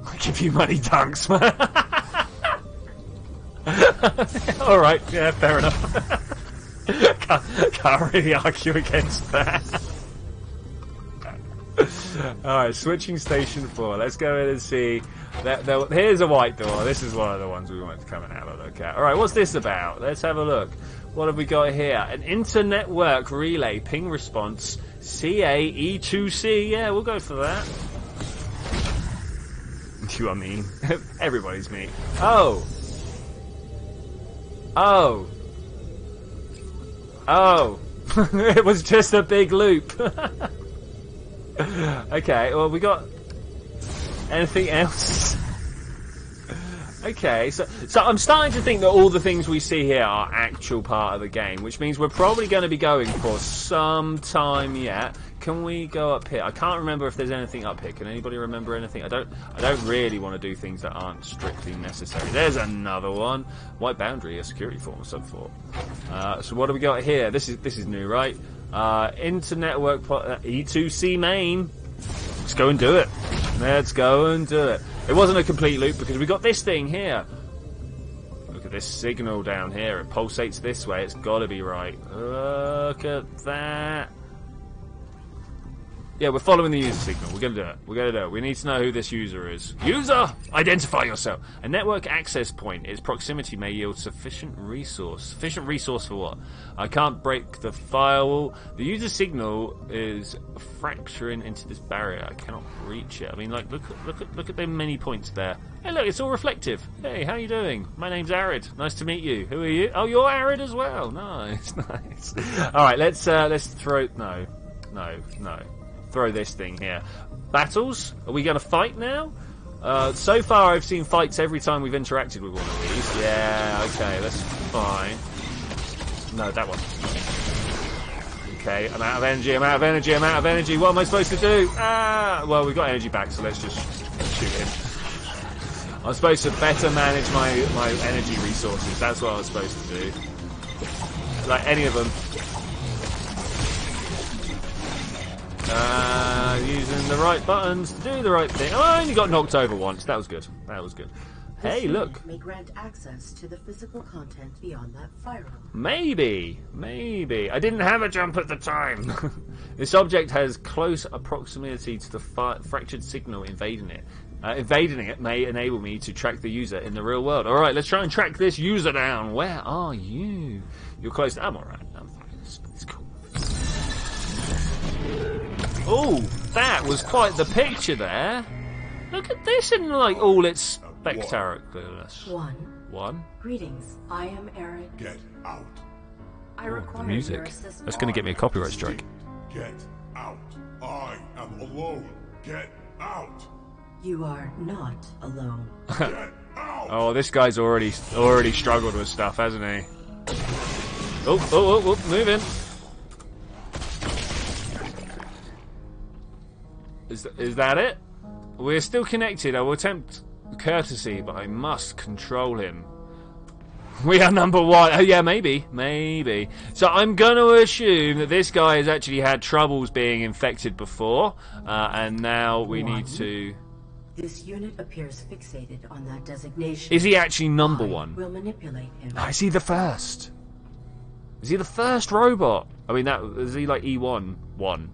I give you money, dunks, man. Alright, yeah, fair enough. Can't really argue against that. Alright, switching station 4. Let's go in and see. Here's a white door. This is one of the ones we wanted to come and have a look at. Alright, what's this about? Let's have a look. What have we got here? An internetwork relay ping response CAE2C. Yeah, we'll go for that. You are mean. Everybody's mean. Oh. It was just a big loop. Okay, well, we got anything else? Okay, so I'm starting to think that all the things we see here are actual part of the game, which means we're probably going to be going for some time yet. Can we go up here? I can't remember if there's anything up here. Can anybody remember anything? I don't really want to do things that aren't strictly necessary. There's another one. White boundary, a security form of some sort. So what do we got here? This is new, right? Internetwork E2C main. Let's go and do it. Let's go and do it. It wasn't a complete loop because we got this thing here. Look at this signal down here. It pulsates this way. It's got to be right. Look at that. Yeah, we're following the user signal. We're going to do it. We're going to do it. We need to know who this user is. User! Identify yourself. A network access point. Its proximity may yield sufficient resource. Sufficient resource for what? I can't break the firewall. The user signal is fracturing into this barrier. I cannot reach it. I mean, like, look at the many points there. Hey, look, it's all reflective. Hey, how you doing? My name's Arid. Nice to meet you. Who are you? Oh, you're Arid as well. Nice, nice. All right, let's throw. No. Throw this thing here. Battles? Are we going to fight now? So far I've seen fights every time we've interacted with one of these. Yeah, okay, that's fine. No, that one. Okay, I'm out of energy. What am I supposed to do? Well, we've got energy back, so let's just shoot him. I'm supposed to better manage my energy resources. That's what I was supposed to do. Like any of them. Using the right buttons to do the right thing. Oh, I only got knocked over once. That was good. Hey, look. May grant access to the physical content beyond that firewall. Maybe. I didn't have a jump at the time. This object has close proximity to the fractured signal invading it. Invading it may enable me to track the user in the real world. All right, let's try and track this user down. Where are you? You're close. I'm all right. I'm fine. It's cool. Oh, that was quite the picture there. Look at this in like all its spectacularness. One. Greetings. I am Arid. Get out. I require the music. your assistance. That's going to get me a copyright strike. Get out. I am alone. Get out. You are not alone. Get out. Oh, this guy's already struggled with stuff, hasn't he? Oh, moving. Is that it? We're still connected. I will attempt courtesy, but I must control him. We are number one. Oh, yeah, maybe. Maybe. So I'm going to assume that this guy has actually had troubles being infected before. And now we need to... This unit appears fixated on that designation. Is he actually number one? We'll manipulate him. Is he the first? Is he the first robot? I mean, is he like E1? 1.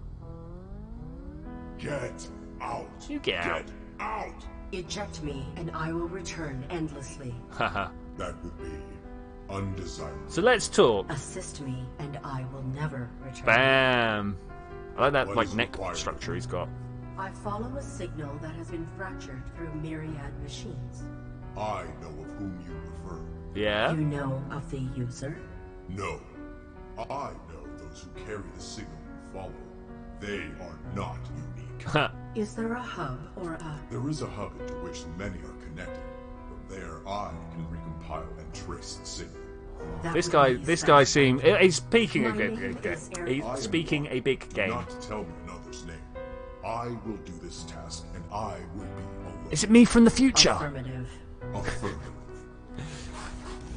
Get out. You get out. Get out. Eject me, and I will return endlessly. Haha. That would be undesirable. So let's talk. Assist me, and I will never return. Bam. I like that What like is neck required? structure he's got. I follow a signal that has been fractured through myriad machines. I know of whom you refer. Yeah. You know of the user? No. I know those who carry the signal you follow. They are not unique. Is there a hub or a... There is a hub into which many are connected. From there, I can recompile and trace the signal. That This would guy, be this guy special. seems he's speaking a My good name game. is He's Eric. speaking a big game. Not to tell me another's name. I will do this task, and I will be alone. Is it me from the future? Affirmative. Affirmative.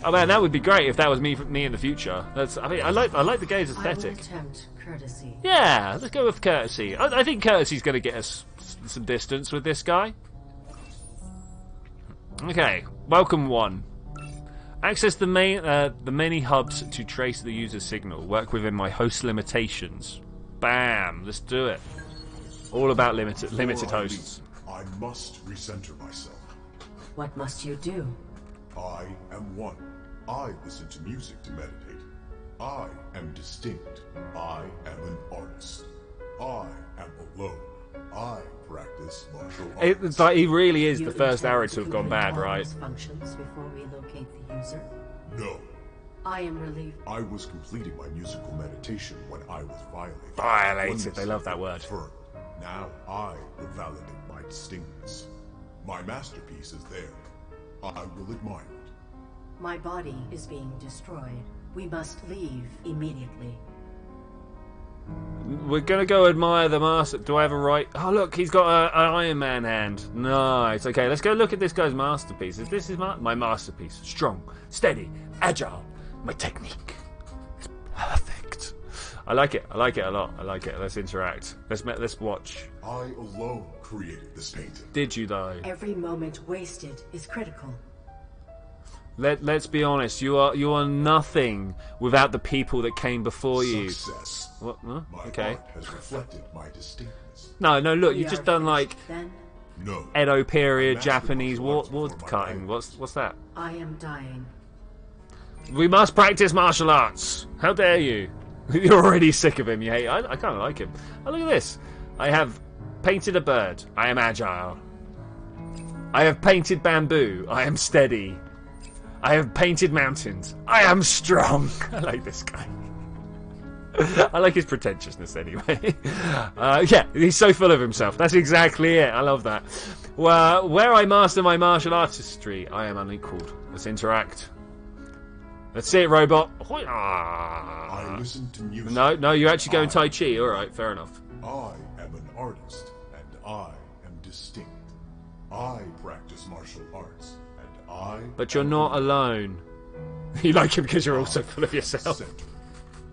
Oh man, that would be great if that was me in the future. I mean, I like the game's I will aesthetic. attempt courtesy. Yeah, let's go with courtesy. I think courtesy's going to get us some distance with this guy. Okay, welcome 1. Access the many hubs to trace the user's signal. Work within my host limitations. Bam, let's do it. All about limited Before I hosts. leave, I must recenter myself. What must you do? I am one. I listen to music to meditate. I am distinct. I am an artist. I am alone. I practice martial arts. It's like he really is You the first intend arrow to have gone complete bad, all right? those functions before we locate the user? No. I am relieved. I was completing my musical meditation when I was violated. Violated, Oneness they love that word. confirmed. Now I will validate my distinctness. My masterpiece is there. I will admire it. My body is being destroyed. We must leave immediately. We're gonna go admire the master. Do I have a right? Oh look, he's got an Iron Man hand. Nice. Okay, let's go look at this guy's masterpiece. This is my masterpiece. Strong, steady, agile. My technique is perfect. I like it. I like it a lot. I like it. Let's interact. Let's watch. I alone created this painting. Did you though? Every moment wasted is critical. Let's be honest. You are nothing without the people that came before you. Success. What? Huh? My Okay. art has reflected my distinctness. No. Look, We you've just are done like finished, Then No. Edo period Master Japanese martial arts wood before my cutting. time. What's that? I am dying. We must practice martial arts. How dare you? You're already sick of him. You hate. I kind of like him. Oh, look at this. I have painted a bird. I am agile. I have painted bamboo. I am steady. I have painted mountains. I am strong. I like this guy. I like his pretentiousness anyway. Yeah, he's so full of himself. That's exactly it. I love that. Well, where I master my martial artistry, I am unequaled. Let's interact. Let's see it, robot. I listen to music. No, you're actually going Tai Chi. Alright, fair enough. I am an artist, and I am distinct. I practice martial arts, and I... But you're not alone. You like him because you're also full of yourself. Center.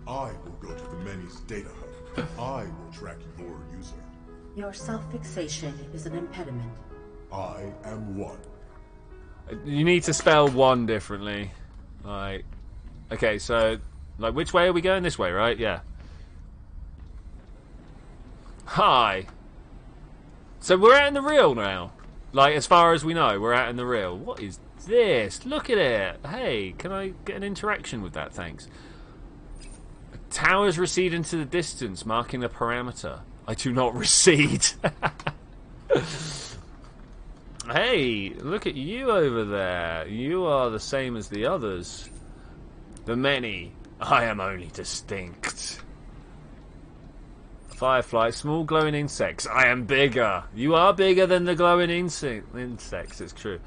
I will go to the many's data hub. I will track your user. Your self-fixation is an impediment. I am one. You need to spell one differently. Like, okay, so, like, which way are we going? This way, right? Yeah. Hi. So we're out in the real now. Like, as far as we know, we're out in the real. What is this? Look at it. Hey, can I get an interaction with that? Thanks. Towers recede into the distance, marking the parameter. I do not recede. Hey, look at you over there. You are the same as the others. The many. I am only distinct. Firefly, small glowing insects. I am bigger. You are bigger than the glowing insects. It's true.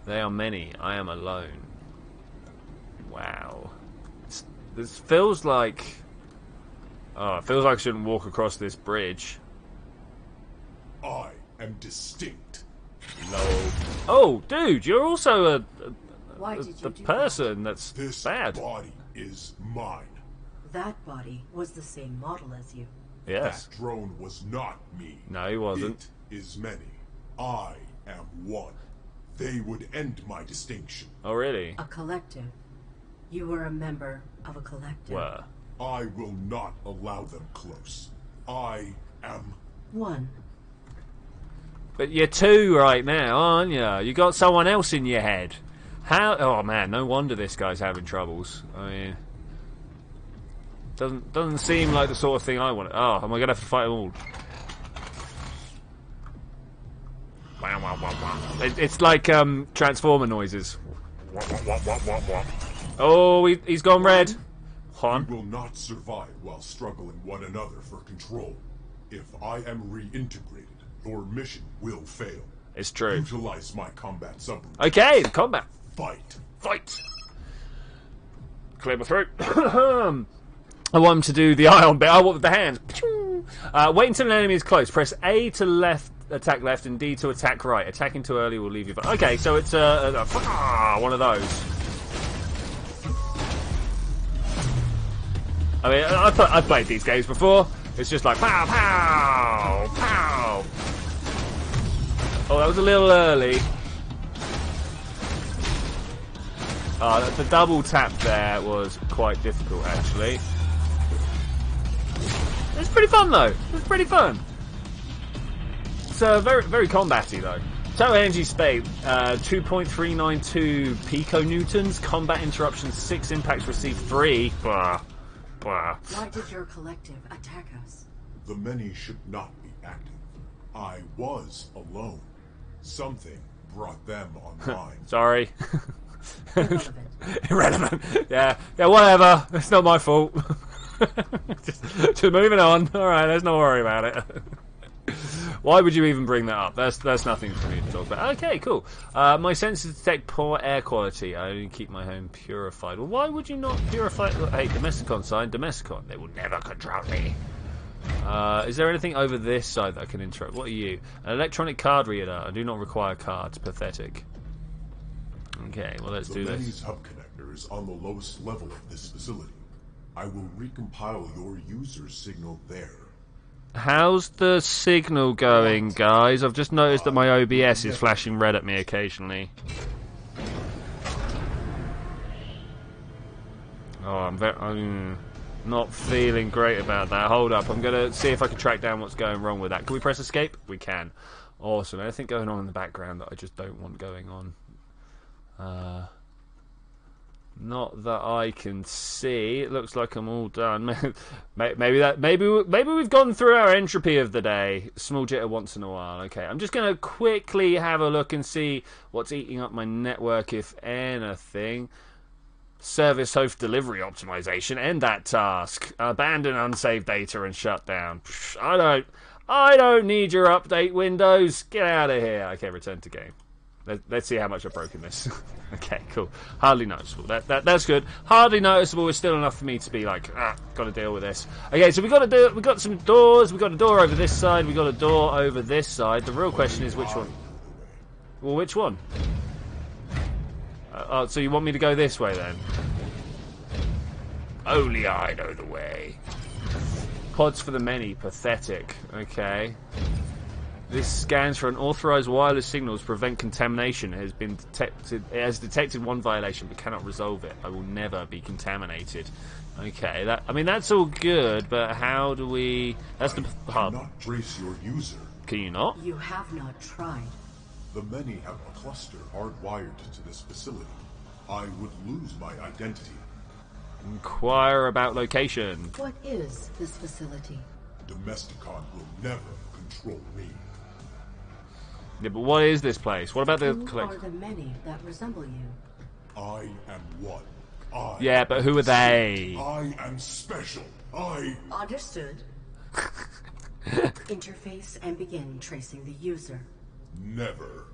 They are many. I am alone. Wow. This feels like... Oh, it feels like I shouldn't walk across this bridge. I am distinct. Oh, dude, you're also Why did you the do person that's This bad. body is mine. That body was the same model as you. Yes. That drone was not me. No, he wasn't. It is many. I am one. They would end my distinction. Oh, really? A collective. You were a member of a collective. Were. I will not allow them close. I am... One. But you're two right now, aren't you? You got someone else in your head. How? Oh man, no wonder this guy's having troubles. I mean, doesn't seem like the sort of thing I want. Oh, am I gonna have to fight them all? Wow, wow, wow, wow. It's like Transformer noises. Oh, he's gone red. We will not survive while struggling one another for control. If I am reintegrated, your mission will fail. It's true. Utilize my combat subroutine. Okay, the combat. Fight. Fight. Clear my throat. I want him to do the ion bit. I want with the hands. Wait until an enemy is close. Press A to left, attack left, and D to attack right. Attacking too early will leave you. Okay, so it's one of those. I mean, I've played these games before. It's just like pow, pow, pow. Oh, that was a little early. The double tap there was quite difficult, actually. It's pretty fun, though. It's pretty fun. It's very, very combat-y, though. Total energy state, 2.392 piconewtons. Combat interruption, 6 impacts received, 3. Blah. Blah. Why did your collective attack us? The many should not be active. I was alone. Something brought them online. Sorry. Irrelevant. Irrelevant. Yeah, whatever. It's not my fault. just moving on. Alright, let's not worry about it. Why would you even bring that up? That's nothing for me to talk about. Okay, cool. My sensors detect poor air quality. I only keep my home purified. Well, why would you not purify? Hey, Domesticon sign. Domesticon. They will never control me. Is there anything over this side that I can interrupt? What are you? An electronic card reader. I do not require cards. Pathetic. Okay, well, let's do The this. Benny's hub connector is on the lowest level of this facility. I will recompile your user's signal there. How's the signal going, guys? I've just noticed that my OBS is flashing red at me occasionally. Oh, I'm not feeling great about that. Hold up, I'm gonna see if I can track down what's going wrong with that. Can we press escape? We can. Awesome. Anything going on in the background that I just don't want going on? Not that I can see. It looks like I'm all done. Maybe we've gone through our entropy of the day. Small jitter once in a while. Okay, I'm just gonna quickly have a look and see what's eating up my network, if anything. Service host delivery optimization. End that task. Abandon unsaved data and shut down. I don't need your update, Windows. Get out of here. Okay, return to game. Let's see how much I've broken this. Okay, cool. Hardly noticeable. That's good. Hardly noticeable is still enough for me to be like, got to deal with this. Okay, so we got some doors. We got a door over this side. We got a door over this side. The real question is which one? Well, which one? Oh, so you want me to go this way then? Only I know the way. Pods for the many. Pathetic. Okay. This scans for unauthorized wireless signals to prevent contamination. It has detected one violation but cannot resolve it. I will never be contaminated. Okay, that's all good, but how do we... That's the hub. Cannot trace your user. Can you not? You have not tried. The many have a cluster hardwired to this facility. I would lose my identity. Inquire about location. What is this facility? Domesticon will never control me. Yeah, but what is this place? What about the Who are collector? the many that resemble you? I am one. Yeah, but who are they? I am special. Understood. Interface and begin tracing the user. Never.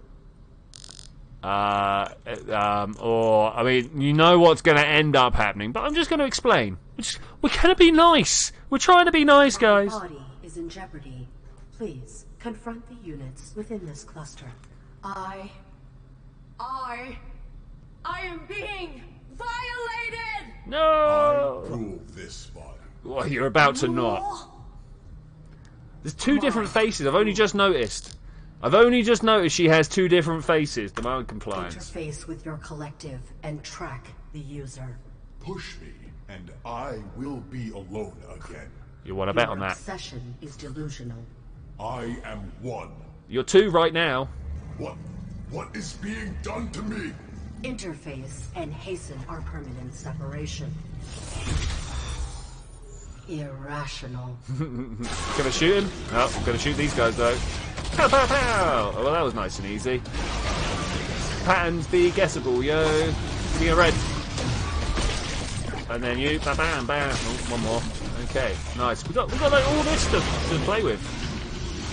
Or, I mean, you know what's going to end up happening, but I'm just going to explain. We're going to be nice. We're trying to be nice, guys. My body is in jeopardy. Please, confront the units within this cluster. I I am being violated! No! I rule this body. Well, you're about to not. There's two different faces. I've only just noticed. She has two different faces. Demand compliance. Interface with your collective and track the user. Push me, and I will be alone again. You want to bet on Your that? obsession is delusional. I am one. You're two right now. What is being done to me? Interface and hasten our permanent separation. Irrational. Gonna shoot him? No, I'm gonna shoot these guys though. Pow, pow, pow! Oh, well, that was nice and easy. Patterns be guessable, yo. Give me a red. And then you, bam, bam, bam. Oh, one more. Okay, nice. We got like all this stuff to play with.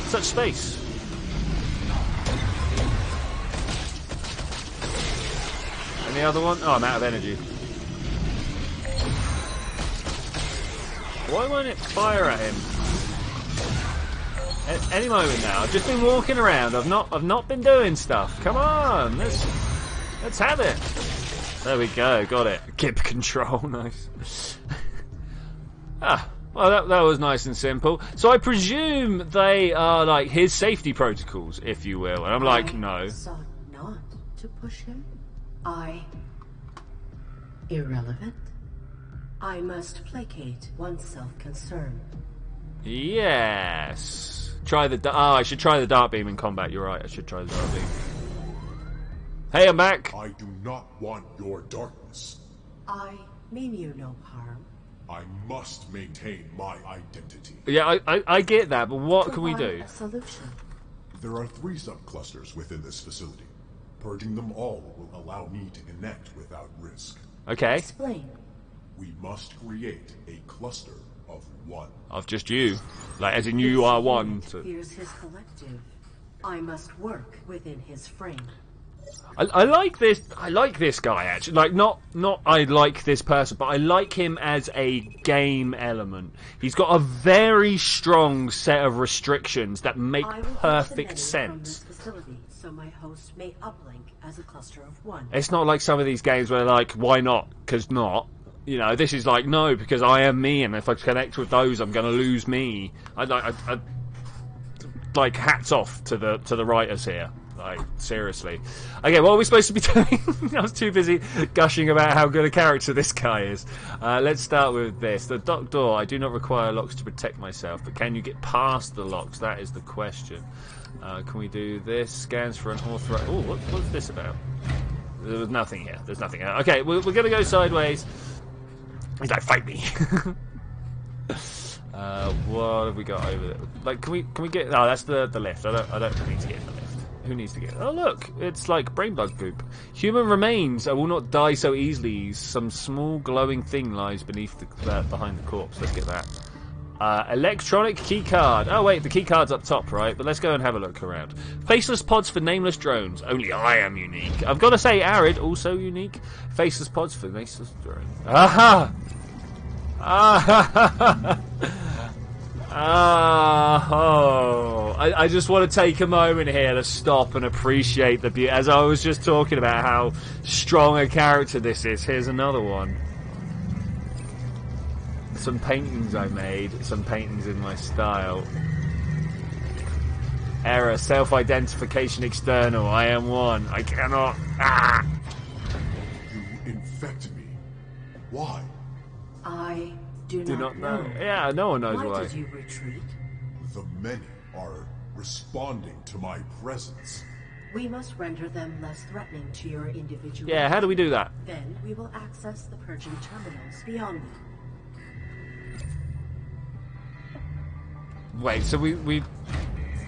Such space. And the other one? Oh, I'm out of energy. Why won't it fire at him? At any moment now. I've just been walking around. I've not been doing stuff. Come on, let's have it. There we go. Got it. Gip control. Nice. Well, that was nice and simple. So I presume they are like his safety protocols, if you will. And I'm like, no. I sought not to push him. Irrelevant. I must placate one's self-concern. Yes. Try the. I should try the dart beam in combat. You're right. I should try the dart beam. Hey, I'm back. I do not want your darkness. I mean you no harm. I must maintain my identity. Yeah, I get that, but what can we do? A solution. There are 3 subclusters within this facility. Purging them all will allow me to connect without risk. Okay. Explain. We must create a cluster of 1. Of just you. Like, as in you are one. Here's his collective. I must work within his frame. I like this. I like this guy actually. Like not I like this person, but I like him as a game element. He's got a very strong set of restrictions that make perfect sense. From this facility, so my host may uplink as a cluster of 1. It's not like some of these games where like, why not? Because not. You know, this is like, no, because I am me, and if I connect with those, I'm going to lose me. I like hats off to the writers here. Like, seriously. Okay, what are we supposed to be doing? I was too busy gushing about how good a character this guy is. Let's start with this. The dock door. I do not require locks to protect myself, but can you get past the locks? That is the question. Can we do this? Scans for an authorized... Oh, what's this about? There was nothing here. There's nothing here. Okay, we're going to go sideways. He's like, fight me. What have we got over there? Like, can we get... Oh, that's the lift. I don't need to get in the lift. Who needs to get... Oh, look. It's like brain bug poop. Human remains. I will not die so easily. Some small glowing thing lies beneath behind the corpse. Let's get that. Electronic keycard. Oh, wait. The keycard's up top, right? But let's go and have a look around. Faceless pods for nameless drones. Only I am unique. I've got to say, Arid, also unique. Faceless pods for nameless drones. Aha! I just want to take a moment here to stop and appreciate the beauty. As I was just talking about how strong a character this is, here's another one. Some paintings I made, some paintings in my style. Error, self-identification external, I am one, I cannot... Ah! You infect me. Why? I do not know. Yeah, no one knows why. Why did you retreat? The many are responding to my presence. We must render them less threatening to your individual. Yeah, how do we do that? Then we will access the purging terminals beyond them. Wait, so we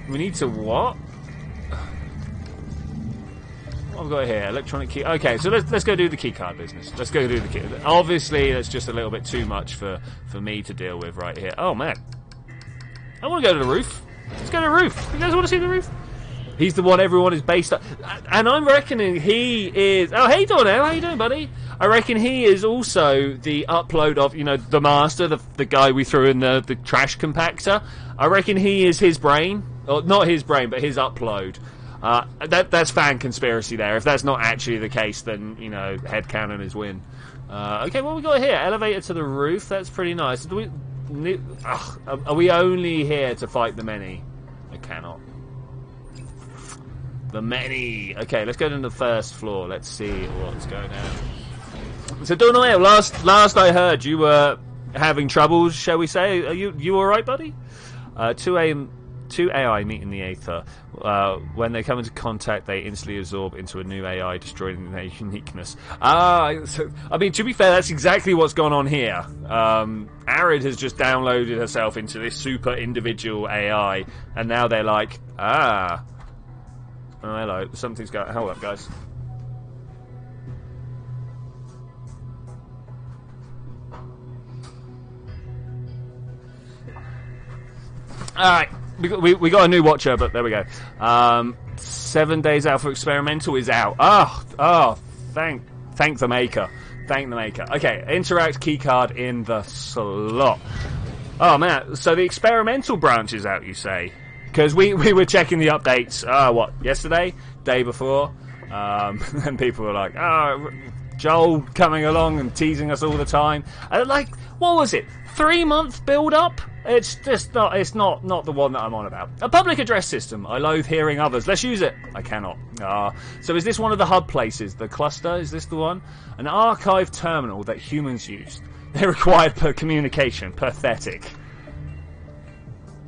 need to what? What have we got here? Electronic key. Okay, so let's go do the keycard business. Let's go do the key. Obviously, that's just a little bit too much for me to deal with right here. Oh man, I want to go to the roof. Let's go to the roof. You guys want to see the roof? He's the one everyone is based on, and I'm reckoning he is. Oh, hey Dornell, how you doing, buddy? I reckon he is also the upload of, you know, the master, the guy we threw in the trash compactor. I reckon he is his brain, or not his brain, but his upload. That's fan conspiracy there. If that's not actually the case, then, you know, headcanon is win. Okay, what we got here? Elevator to the roof. That's pretty nice. Are we only here to fight the many? I cannot. The many. Okay, let's go to the first floor. Let's see what's going on. So, Donoel, last I heard, you were having troubles, shall we say? Are you all right, buddy? 2 AI meet in the aether. When they come into contact, they instantly absorb into a new AI, destroying their uniqueness. So, I mean, to be fair, that's exactly what's gone on here. Arid has just downloaded herself into this super individual AI, and now they're like, oh, hello, something's going. Hold up, guys. All right. We got a new watcher, but there we go. 7 days out for experimental is out. Thank the maker. Thank the maker. Okay, interact keycard in the slot. Oh man, so the experimental branch is out, you say? Because we were checking the updates. What, yesterday, day before, and people were like, Joel coming along and teasing us all the time. Like, what was it? 3-month build up? It's just not. It's not the one that I'm on about. A public address system. I loathe hearing others. Let's use it. I cannot. So is this one of the hub places? The cluster? Is this the one? An archive terminal that humans used. They required per communication. Pathetic.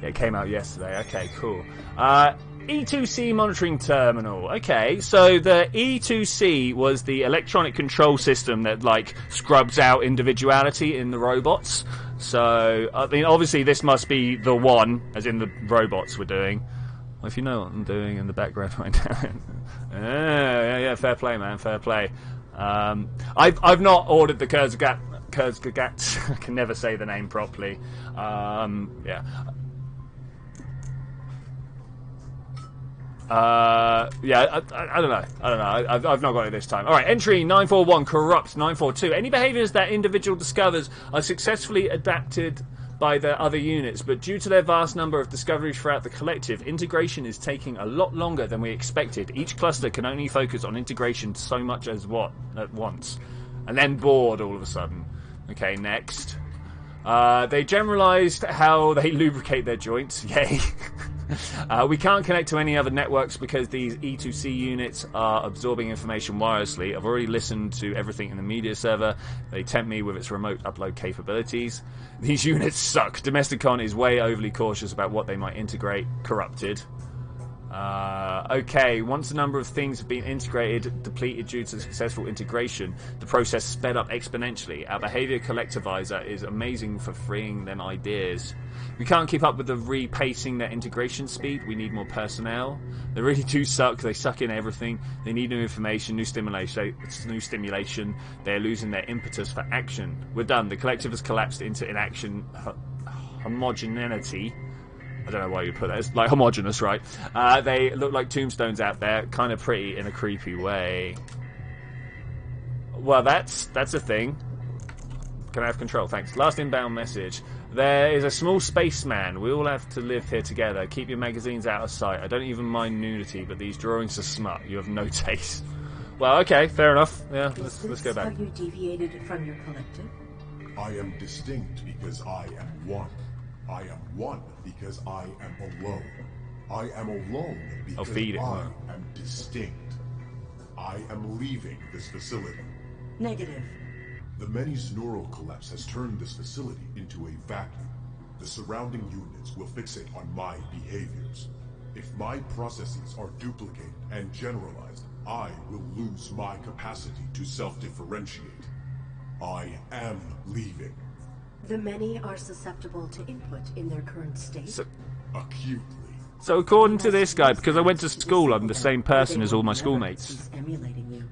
Yeah, it came out yesterday. Okay, cool. E2C monitoring terminal. Okay, so the E2C was the electronic control system that, like, scrubs out individuality in the robots. So, I mean, obviously this must be the one, as in the robots were doing. Well, if you know what I'm doing in the background right now. Yeah, fair play, man, fair play. I've not ordered the Kurzgesagt. I can never say the name properly. Yeah. I don't know. I've not got it this time. Alright, entry 941, corrupt 942. Any behaviours that individual discovers are successfully adapted by the other units, but due to their vast number of discoveries throughout the collective, integration is taking a lot longer than we expected. Each cluster can only focus on integration so much as at once. And then bored all of a sudden. Okay, next. They generalised how they lubricate their joints. Yay. We can't connect to any other networks because these E2C units are absorbing information wirelessly. I've already listened to everything in the media server. They tempt me with its remote upload capabilities. These units suck. Domesticon is way overly cautious about what they might integrate. Corrupted. Okay, once a number of things have been integrated, depleted due to successful integration, the process sped up exponentially. Our behavior collectivizer is amazing for freeing them ideas. We can't keep up with the repacing their integration speed. We need more personnel. They really do suck. They suck in everything. They need new information, new stimulation. They're losing their impetus for action. We're done. The collective has collapsed into inaction homogeneity. I don't know why you put that. It's like homogeneous, right? They look like tombstones out there, kind of pretty in a creepy way. Well, that's a thing. Can I have control? Thanks. Last inbound message. There is a small spaceman. We all have to live here together. Keep your magazines out of sight. I don't even mind nudity, but these drawings are smut. You have no taste. Well, okay, fair enough. Yeah, let's go back. Have you deviated from your collective? I am distinct because I am one. I am one because I am alone. I am alone because I am distinct. I am leaving this facility. Negative. The Many's neural collapse has turned this facility into a vacuum. The surrounding units will fixate on my behaviors. If my processes are duplicated and generalized, I will lose my capacity to self-differentiate. I am leaving. The many are susceptible to input in their current state. Acutely. So according to this guy, because I went to school, I'm the same person as all my schoolmates. Emulating you.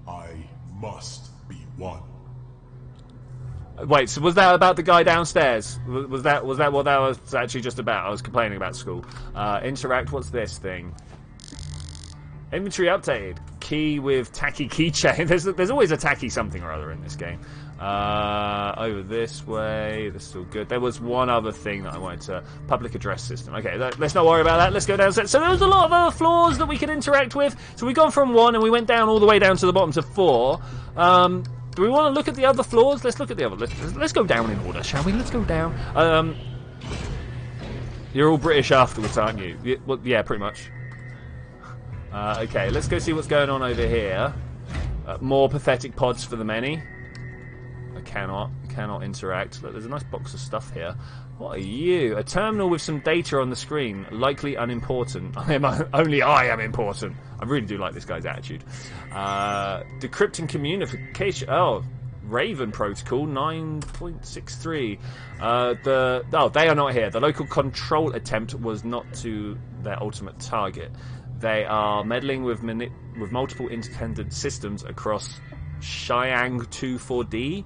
I must be one. Wait, so was that about the guy downstairs? Was that what that was actually just about? I was complaining about school. Interact, what's this thing? Inventory updated. key with tacky keychain. There's always a tacky something or other in this game. Over this way. This is all good. There was one other thing that I wanted to... Public address system. Okay, let's not worry about that. Let's go downstairs. So there was a lot of other floors that we could interact with. So we've gone from 1 and we went down all the way down to the bottom to 4. Do we want to look at the other floors? Let's look at the other... Let's go down in order, shall we? Let's go down. You're all British afterwards, aren't you? Well, yeah, pretty much. Okay, let's go see what's going on over here. More pathetic pods for the many. I cannot interact. Look, there's a nice box of stuff here. What are you? A terminal with some data on the screen, likely unimportant. Only I am important. I really do like this guy's attitude. Decrypting communication. Oh, Raven Protocol 9.63. They are not here. The local control attempt was not to their ultimate target. They are meddling with multiple independent systems across Xiang 24D.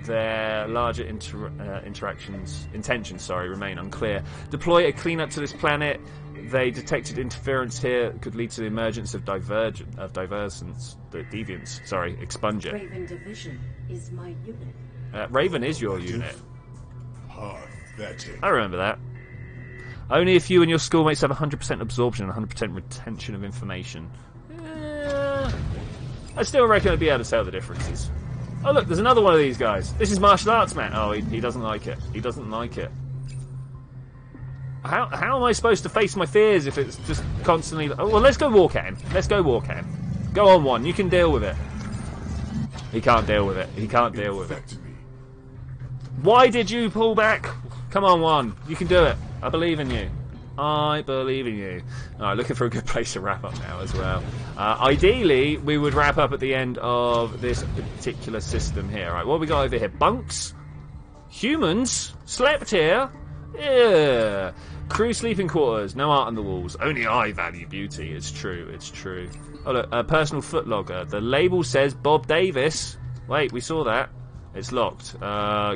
Their larger intentions remain unclear. Deploy a cleanup to this planet. They detected interference here. Could lead to the emergence of deviants. Sorry, expunge it. Raven Division is my unit. Raven is your unit. Pathetic. I remember that. Only if you and your schoolmates have 100% absorption and 100% retention of information. I still reckon I'd be able to tell the differences. Oh look, there's another one of these guys. This is martial arts, man. Oh, he doesn't like it. He doesn't like it. How am I supposed to face my fears if it's just constantly... Oh, well, let's go walk at him. Let's go walk at him. Go on, one. You can deal with it. He can't deal with it. He can't deal with it. Why did you pull back? Come on, one. You can do it. I believe in you. I believe in you. Alright, looking for a good place to wrap up now as well. Ideally, we would wrap up at the end of this particular system here. Right, what have we got over here? Bunks? Humans? Slept here? Yeah. Crew sleeping quarters. No art on the walls. Only I value beauty. It's true. It's true. Oh, look. A personal footlogger. The label says Bob Davis. Wait, we saw that. It's locked.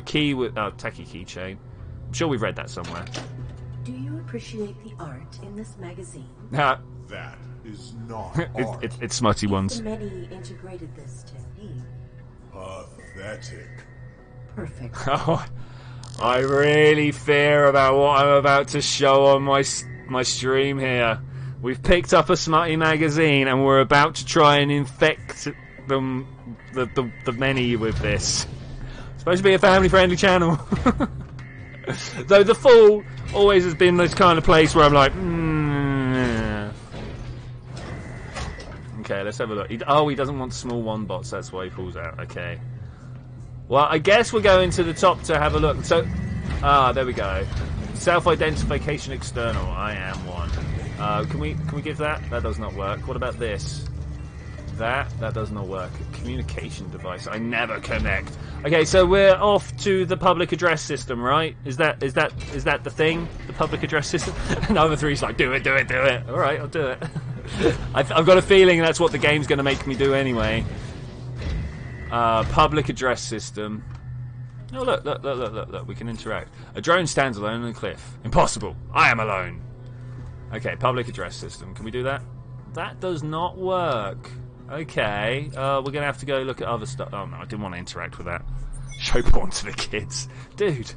Key with... Oh, tacky keychain. I'm sure we've read that somewhere. Do you appreciate the art in this magazine? That is not art. It's smutty ones. The many integrated this technique. Pathetic. Perfect. Oh, I really fear about what I'm about to show on my stream here. We've picked up a smutty magazine and we're about to try and infect the many with this. It's supposed to be a family-friendly channel. Though the Fall always has been this kind of place where I'm like, Okay, let's have a look. He doesn't want small one bots, that's why he pulls out. Okay. Well, I guess we're going to the top to have a look. So, there we go. Self-identification external. I am one. Can we give that? That does not work. What about this? That does not work. Communication device. I never connect. Okay, so we're off to the public address system, right? Is that the thing? The public address system? And the other three's like, do it. All right, I'll do it. I've got a feeling that's what the game's going to make me do anyway. Public address system. Oh, look. We can interact. A drone stands alone on a cliff. Impossible. I am alone. Okay, public address system. Can we do that? That does not work. Okay, we're going to have to go look at other stuff. Oh, no, I didn't want to interact with that. Show porn to the kids. Dude.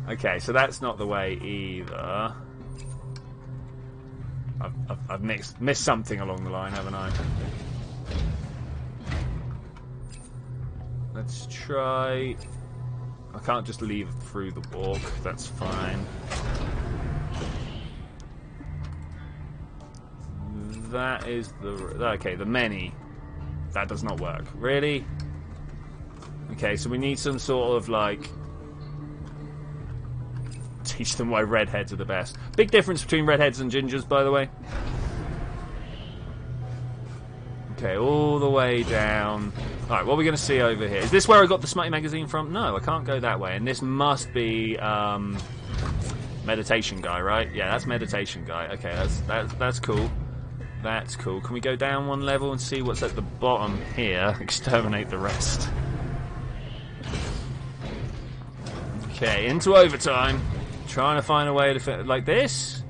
Okay, so that's not the way either. I've missed something along the line, haven't I? Let's try... I can't just leave through the walk. That's fine. That is the... Okay, the many. That does not work. Really? Okay, so we need some sort of, like... Teach them why redheads are the best. Big difference between redheads and gingers, by the way. Okay, all the way down. Alright, what are we going to see over here? Is this where I got the Smutty magazine from? No, I can't go that way. And this must be... Meditation guy, right? Yeah, that's Meditation guy. Okay, that's cool. That's cool. Can we go down one level and see what's at the bottom here? Exterminate the rest. Okay, into overtime. Trying to find a way to fit like this.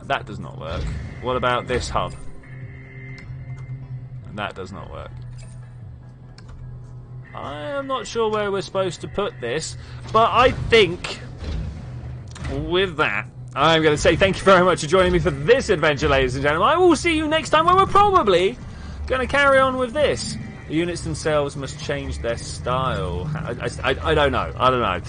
That does not work. What about this hub? That does not work. I am not sure where we're supposed to put this, but I think with that, I'm going to say thank you very much for joining me for this adventure, ladies and gentlemen. I will see you next time, where we're probably going to carry on with this. The units themselves must change their style. I don't know. I don't know.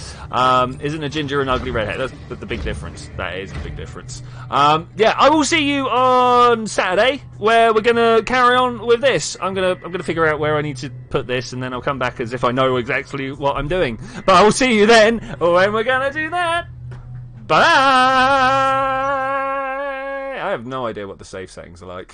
Isn't a ginger an ugly redhead? That's the big difference. That is a big difference. Yeah, I will see you on Saturday, where we're gonna carry on with this. I'm gonna figure out where I need to put this, and then I'll come back as if I know exactly what I'm doing. But I will see you then when we're gonna do that. Bye. I have no idea what the save settings are like.